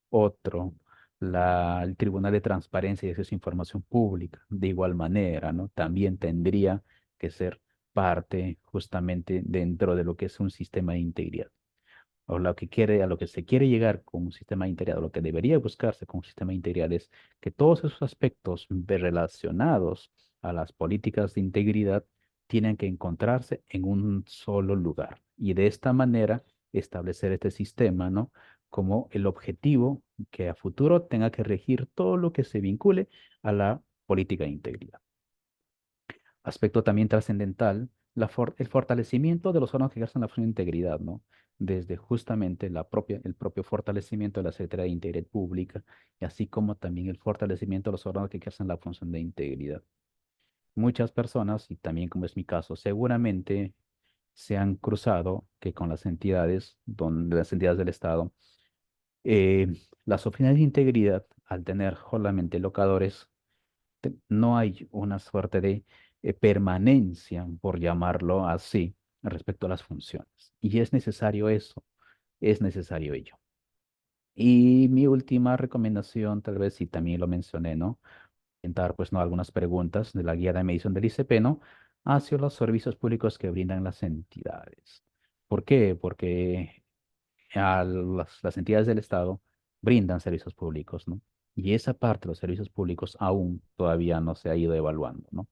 Otro, el Tribunal de Transparencia y Acceso a Información Pública, de igual manera, ¿no? También tendría que ser parte justamente dentro de lo que es un sistema de integridad. O lo que quiere, a lo que se quiere llegar con un sistema integral, lo que debería buscarse con un sistema integral es que todos esos aspectos relacionados a las políticas de integridad tienen que encontrarse en un solo lugar. Y de esta manera establecer este sistema, ¿no? Como el objetivo que a futuro tenga que regir todo lo que se vincule a la política de integridad. Aspecto también trascendental, el fortalecimiento de los órganos que ejercen la función de integridad, ¿no? Desde justamente el propio fortalecimiento de la Secretaría de Integridad Pública, y así como también el fortalecimiento de los órganos que ejercen la función de integridad. Muchas personas, y también como es mi caso, seguramente se han cruzado que con las entidades del Estado, eh, las oficinas de integridad, al tener solamente locadores, no hay una suerte de permanencia, por llamarlo así, respecto a las funciones. Y es necesario eso, es necesario ello. Y mi última recomendación, tal vez, si también lo mencioné, ¿no? Orientar, pues, ¿no? Algunas preguntas de la guía de medición del ICP, ¿no? Hacia los servicios públicos que brindan las entidades. ¿Por qué? Porque las entidades del Estado brindan servicios públicos, ¿no? Y esa parte de los servicios públicos aún todavía no se ha ido evaluando, ¿no?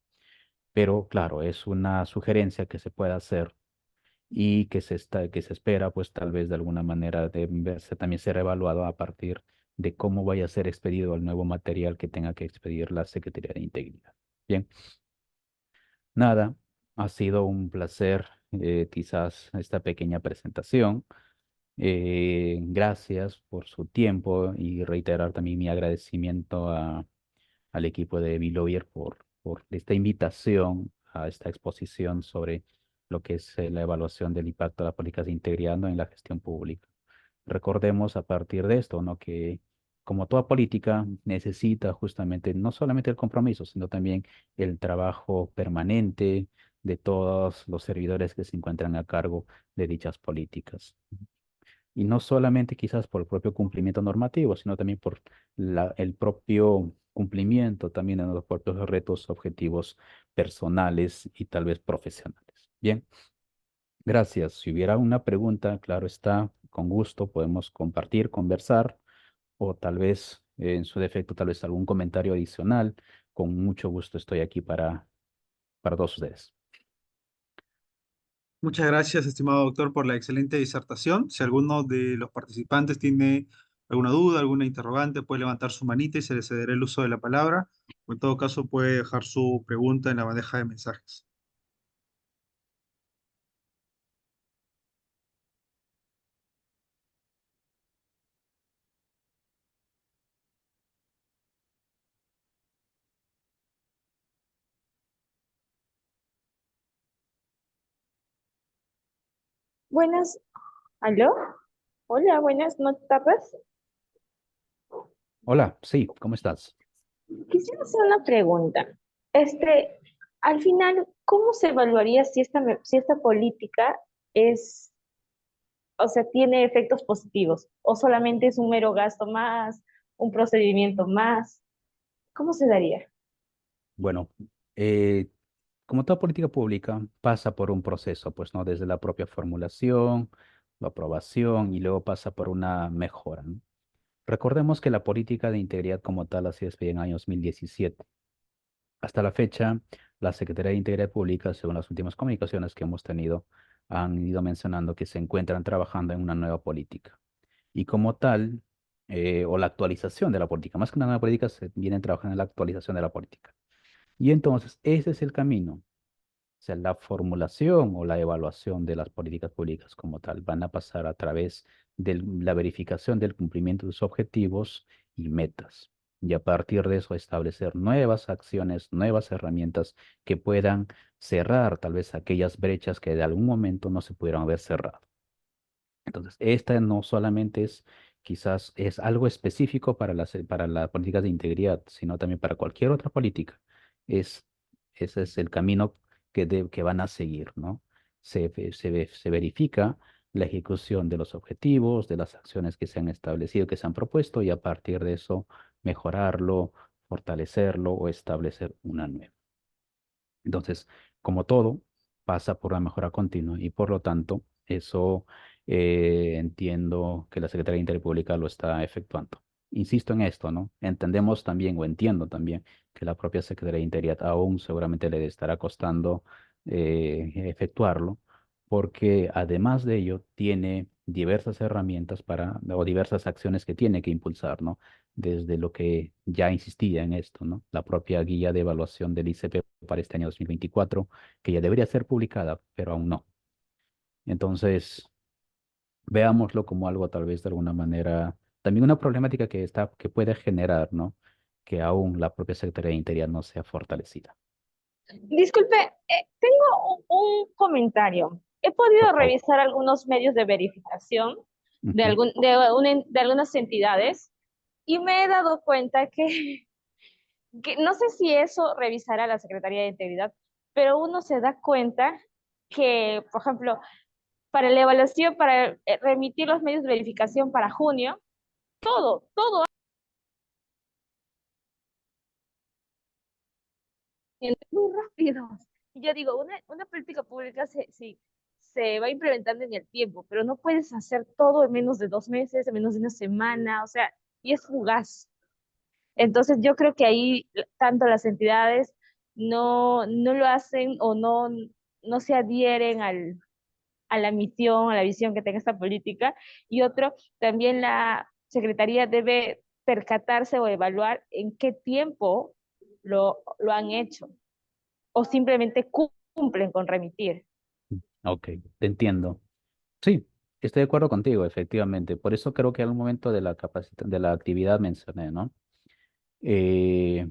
Pero claro, es una sugerencia que se puede hacer y que se espera, pues tal vez de alguna manera de verse también ser evaluado a partir de cómo vaya a ser expedido el nuevo material que tenga que expedir la Secretaría de Integridad. Bien, nada, ha sido un placer, quizás esta pequeña presentación. Gracias por su tiempo y reiterar también mi agradecimiento al equipo de Biloyer por esta invitación a esta exposición sobre lo que es la evaluación del impacto de las políticas de integridad, ¿no? En la gestión pública. Recordemos a partir de esto, ¿no? Que como toda política necesita justamente no solamente el compromiso, sino también el trabajo permanente de todos los servidores que se encuentran a cargo de dichas políticas. Y no solamente quizás por el propio cumplimiento normativo, sino también por el propio cumplimiento también de los propios retos, objetivos personales y tal vez profesionales. Bien, gracias. Si hubiera una pregunta, claro está, con gusto podemos compartir, conversar o tal vez en su defecto, tal vez algún comentario adicional. Con mucho gusto estoy aquí para todos ustedes. Muchas gracias, estimado doctor, por la excelente disertación. Si alguno de los participantes tiene alguna duda, alguna interrogante, puede levantar su manita y se le cederá el uso de la palabra. O en todo caso, puede dejar su pregunta en la bandeja de mensajes. Buenas, ¿aló? Hola, buenas, ¿no tardas? Hola, sí, ¿cómo estás? Quisiera hacer una pregunta. Al final, ¿cómo se evaluaría si esta política es o sea, tiene efectos positivos, o solamente es un mero gasto más, un procedimiento más. ¿Cómo se daría? Bueno, eh, como toda política pública, pasa por un proceso, pues, ¿no? Desde la propia formulación, la aprobación y luego pasa por una mejora, ¿no? Recordemos que la política de integridad como tal ha sido despedida en el año 2017. Hasta la fecha, la Secretaría de Integridad Pública, según las últimas comunicaciones que hemos tenido, han ido mencionando que se encuentran trabajando en una nueva política. Y como tal, o la actualización de la política, más que una nueva política, se vienen trabajando en la actualización de la política. Y entonces, ese es el camino. O sea, la formulación o la evaluación de las políticas públicas como tal van a pasar a través de la verificación del cumplimiento de sus objetivos y metas. Y a partir de eso establecer nuevas acciones, nuevas herramientas que puedan cerrar tal vez aquellas brechas que de algún momento no se pudieron haber cerrado. Entonces, esta no solamente es, quizás es algo específico para las políticas de integridad, sino también para cualquier otra política. Es, ese es el camino que van a seguir, ¿no? Se verifica la ejecución de los objetivos, de las acciones que se han establecido, que se han propuesto, y a partir de eso mejorarlo, fortalecerlo o establecer una nueva. Entonces, como todo, pasa por la mejora continua y por lo tanto, eso entiendo que la Secretaría de Interior Pública lo está efectuando. Insisto en esto, ¿no? Entendemos también o entiendo también que la propia Secretaría de Interior aún seguramente le estará costando efectuarlo, porque además de ello tiene diversas herramientas o diversas acciones que tiene que impulsar, ¿no? Desde lo que ya insistía en esto, ¿no? La propia guía de evaluación del ICP para este año 2024, que ya debería ser publicada, pero aún no. Entonces, veámoslo como algo tal vez de alguna manera, también una problemática que puede generar, ¿no? Que aún la propia Secretaría de Interior no sea fortalecida. Disculpe, tengo un comentario. He Por podido favor. revisar algunos medios de verificación Ujú. de algunas entidades y me he dado cuenta que no sé si eso revisará la Secretaría de Integridad, pero uno se da cuenta que, por ejemplo, para la evaluación, para remitir los medios de verificación para junio, todo muy rápido. Y yo digo, una política pública sí, se va implementando en el tiempo, pero no puedes hacer todo en menos de 2 meses, en menos de una semana, o sea, y es fugaz. Entonces yo creo que ahí tanto las entidades no lo hacen o no se adhieren a la misión, a la visión que tenga esta política. Y otro, también la Secretaría debe percatarse o evaluar en qué tiempo lo han hecho o simplemente cumplen con remitir. Ok, te entiendo. Sí, estoy de acuerdo contigo, efectivamente. Por eso creo que al momento de de la actividad mencioné, ¿no? Eh,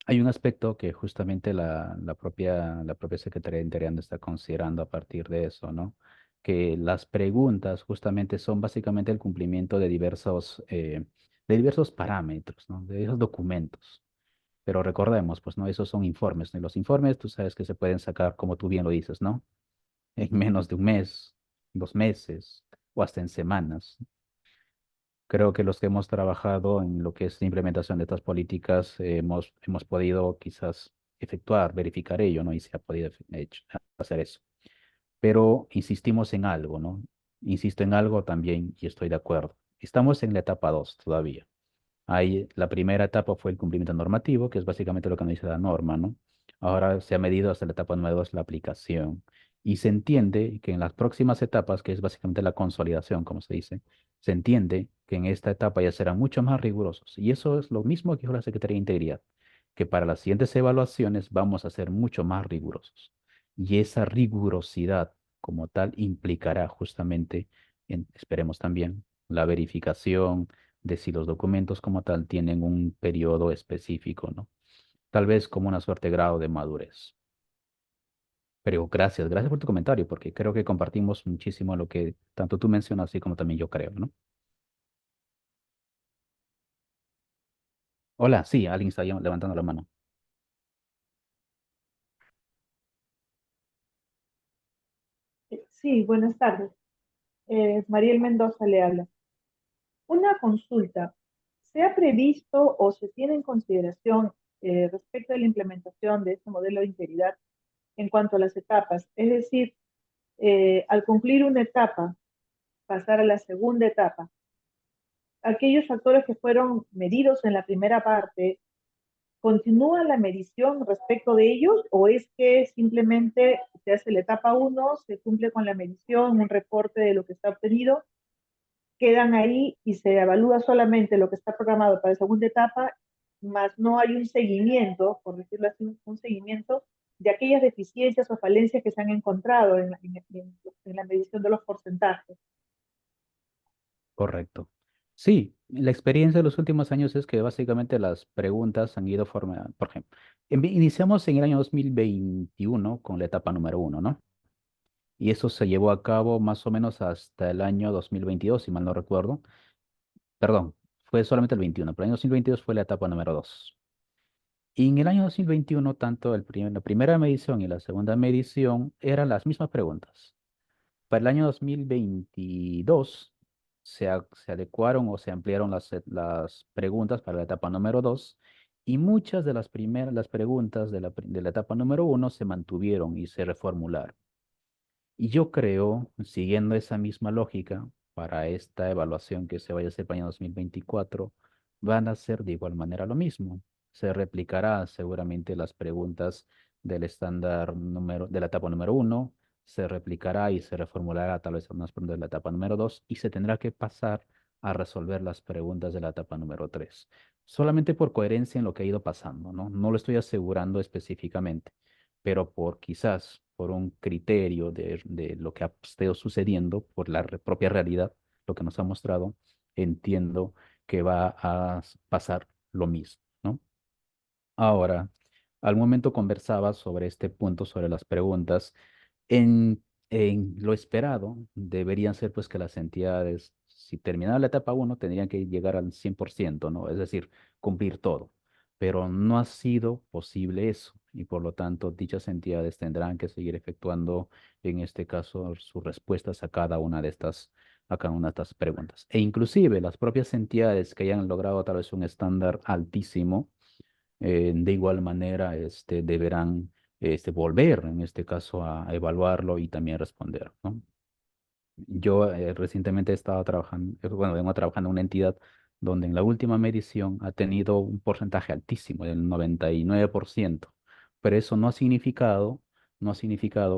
Hay un aspecto que justamente la propia Secretaría de Interior está considerando a partir de eso, ¿no? Que las preguntas justamente son básicamente el cumplimiento de diversos parámetros, ¿no? De esos documentos. Pero recordemos, pues, ¿no? Esos son informes, ¿no? Y los informes, tú sabes que se pueden sacar, como tú bien lo dices, ¿no? En menos de un mes, 2 meses o hasta en semanas. Creo que los que hemos trabajado en lo que es la implementación de estas políticas hemos podido quizás efectuar, verificar ello, ¿no? Y se ha podido hacer eso. Pero insistimos en algo, ¿no? Insisto en algo también y estoy de acuerdo. Estamos en la etapa 2 todavía. La primera etapa fue el cumplimiento normativo, que es básicamente lo que nos dice la norma, ¿no? Ahora se ha medido hasta la etapa número 2 la aplicación. Y se entiende que en las próximas etapas, que es básicamente la consolidación, como se dice, se entiende que en esta etapa ya serán mucho más rigurosos. Y eso es lo mismo que dijo la Secretaría de Integridad, que para las siguientes evaluaciones vamos a ser mucho más rigurosos. Y esa rigurosidad como tal implicará justamente, esperemos también, la verificación de si los documentos como tal tienen un periodo específico, ¿no? Tal vez como una suerte de grado de madurez. Pero gracias por tu comentario, porque creo que compartimos muchísimo lo que tanto tú mencionas, así como también yo creo, ¿no? Hola, sí, alguien está levantando la mano. Sí, buenas tardes. Mariel Mendoza le habla. Una consulta. ¿Se ha previsto o se tiene en consideración respecto a la implementación de este modelo de integridad en cuanto a las etapas? Es decir, al cumplir una etapa, pasar a la segunda etapa. Aquellos factores que fueron medidos en la primera parte, ¿continúa la medición respecto de ellos o es que simplemente se hace la etapa 1, se cumple con la medición, un reporte de lo que está obtenido, quedan ahí y se evalúa solamente lo que está programado para la segunda etapa, más no hay un seguimiento, por decirlo así, un seguimiento de aquellas deficiencias o falencias que se han encontrado en la medición de los porcentajes? Correcto. Sí, la experiencia de los últimos años es que básicamente las preguntas han ido formando, por ejemplo, iniciamos en el año 2021 con la etapa número 1, ¿no? Y eso se llevó a cabo más o menos hasta el año 2022, si mal no recuerdo. Perdón, fue solamente el 21, pero el año 2022 fue la etapa número 2. Y en el año 2021, tanto la primera medición y la segunda medición eran las mismas preguntas. Para el año 2022 se adecuaron o se ampliaron las preguntas para la etapa número 2 y muchas de las preguntas de la etapa número 1 se mantuvieron y se reformularon. Y yo creo, siguiendo esa misma lógica, para esta evaluación que se vaya a hacer para el año 2024, van a ser de igual manera lo mismo. Se replicará seguramente las preguntas del estándar de la etapa número 1, se replicará y se reformulará tal vez algunas preguntas de la etapa número 2 y se tendrá que pasar a resolver las preguntas de la etapa número 3. Solamente por coherencia en lo que ha ido pasando, ¿no? No lo estoy asegurando específicamente, pero quizás por un criterio de lo que ha estado sucediendo, por la propia realidad, lo que nos ha mostrado, entiendo que va a pasar lo mismo, ¿no? Ahora, al momento conversaba sobre este punto, sobre las preguntas. En lo esperado, deberían ser pues que las entidades, si terminara la etapa 1, tendrían que llegar al 100%, ¿no? Es decir, cumplir todo. Pero no ha sido posible eso y por lo tanto dichas entidades tendrán que seguir efectuando, en este caso, sus respuestas a cada una de estas preguntas. E inclusive las propias entidades que hayan logrado tal vez un estándar altísimo, de igual manera deberán volver, en este caso, a evaluarlo y también responder, ¿no? Yo recientemente he estado trabajando, bueno, vengo trabajando en una entidad donde en la última medición ha tenido un porcentaje altísimo, del 99%, pero eso no ha significado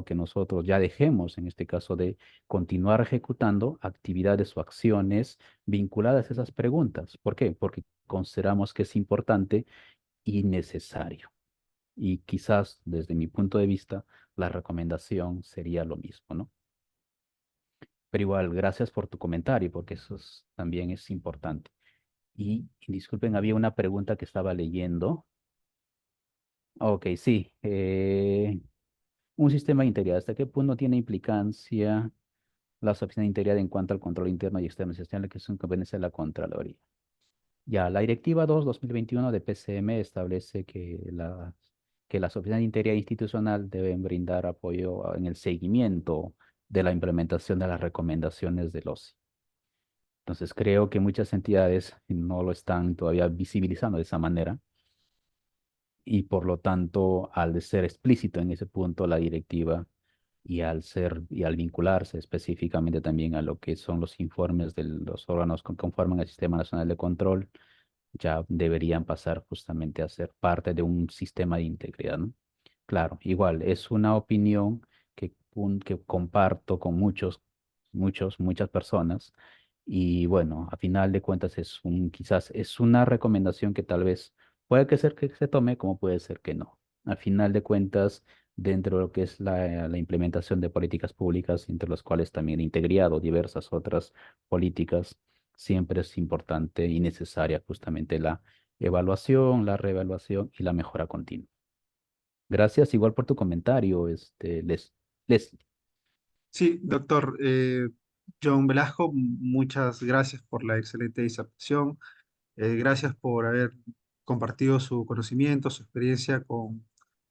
que nosotros ya dejemos, en este caso, de continuar ejecutando actividades o acciones vinculadas a esas preguntas. ¿Por qué? Porque consideramos que es importante y necesario. Y quizás desde mi punto de vista, la recomendación sería lo mismo, ¿no? Pero igual, gracias por tu comentario, porque también es importante. Y disculpen, había una pregunta que estaba leyendo. Ok, sí. Un sistema integrado, ¿hasta qué punto tiene implicancia las opciones de integridad en cuanto al control interno y externo esencial que son competencia de la Contraloría? Ya, la Directiva 2/2021 de PCM establece que las oficinas de integridad institucional deben brindar apoyo en el seguimiento de la implementación de las recomendaciones del OSI. Entonces, creo que muchas entidades no lo están todavía visibilizando de esa manera y por lo tanto, al ser explícito en ese punto la directiva y al vincularse específicamente también a lo que son los informes de los órganos que conforman el Sistema Nacional de Control, ya deberían pasar justamente a ser parte de un sistema de integridad, ¿no? Claro, igual, es una opinión que comparto con muchas personas y bueno, a final de cuentas quizás es una recomendación que tal vez puede que ser que se tome, como puede ser que no. A final de cuentas, dentro de lo que es la implementación de políticas públicas, entre las cuales también integridad o diversas otras políticas, siempre es importante y necesaria justamente la evaluación, la reevaluación y la mejora continua. Gracias igual por tu comentario, Leslie. Sí, doctor John Velasco, muchas gracias por la excelente disertación. Gracias por haber compartido su conocimiento, su experiencia con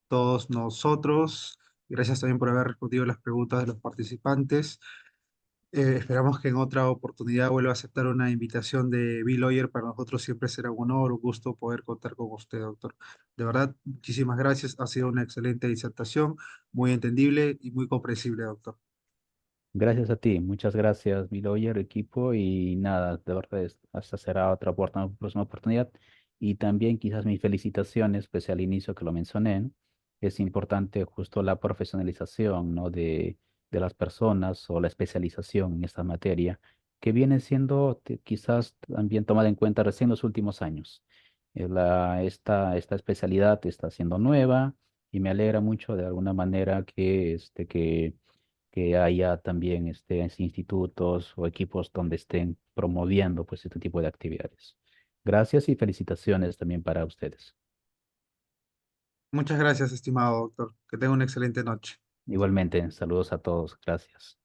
todos nosotros. Gracias también por haber respondido las preguntas de los participantes. Esperamos que en otra oportunidad vuelva a aceptar una invitación de Bill Lawyer. Para nosotros siempre será un honor, un gusto poder contar con usted, doctor. De verdad, muchísimas gracias. Ha sido una excelente disertación, muy entendible y muy comprensible, doctor. Gracias a ti, muchas gracias, mi lawyer, equipo, y nada, de verdad, hasta será otra próxima oportunidad. Y también quizás mis felicitaciones, pues al inicio que lo mencioné, ¿no? Es importante justo la profesionalización, ¿no? de las personas o la especialización en esta materia, que viene siendo quizás también tomada en cuenta recién en los últimos años. Esta especialidad está siendo nueva y me alegra mucho de alguna manera que haya también institutos o equipos donde estén promoviendo pues este tipo de actividades. Gracias y felicitaciones también para ustedes. Muchas gracias, estimado doctor. Que tenga una excelente noche. Igualmente, saludos a todos. Gracias.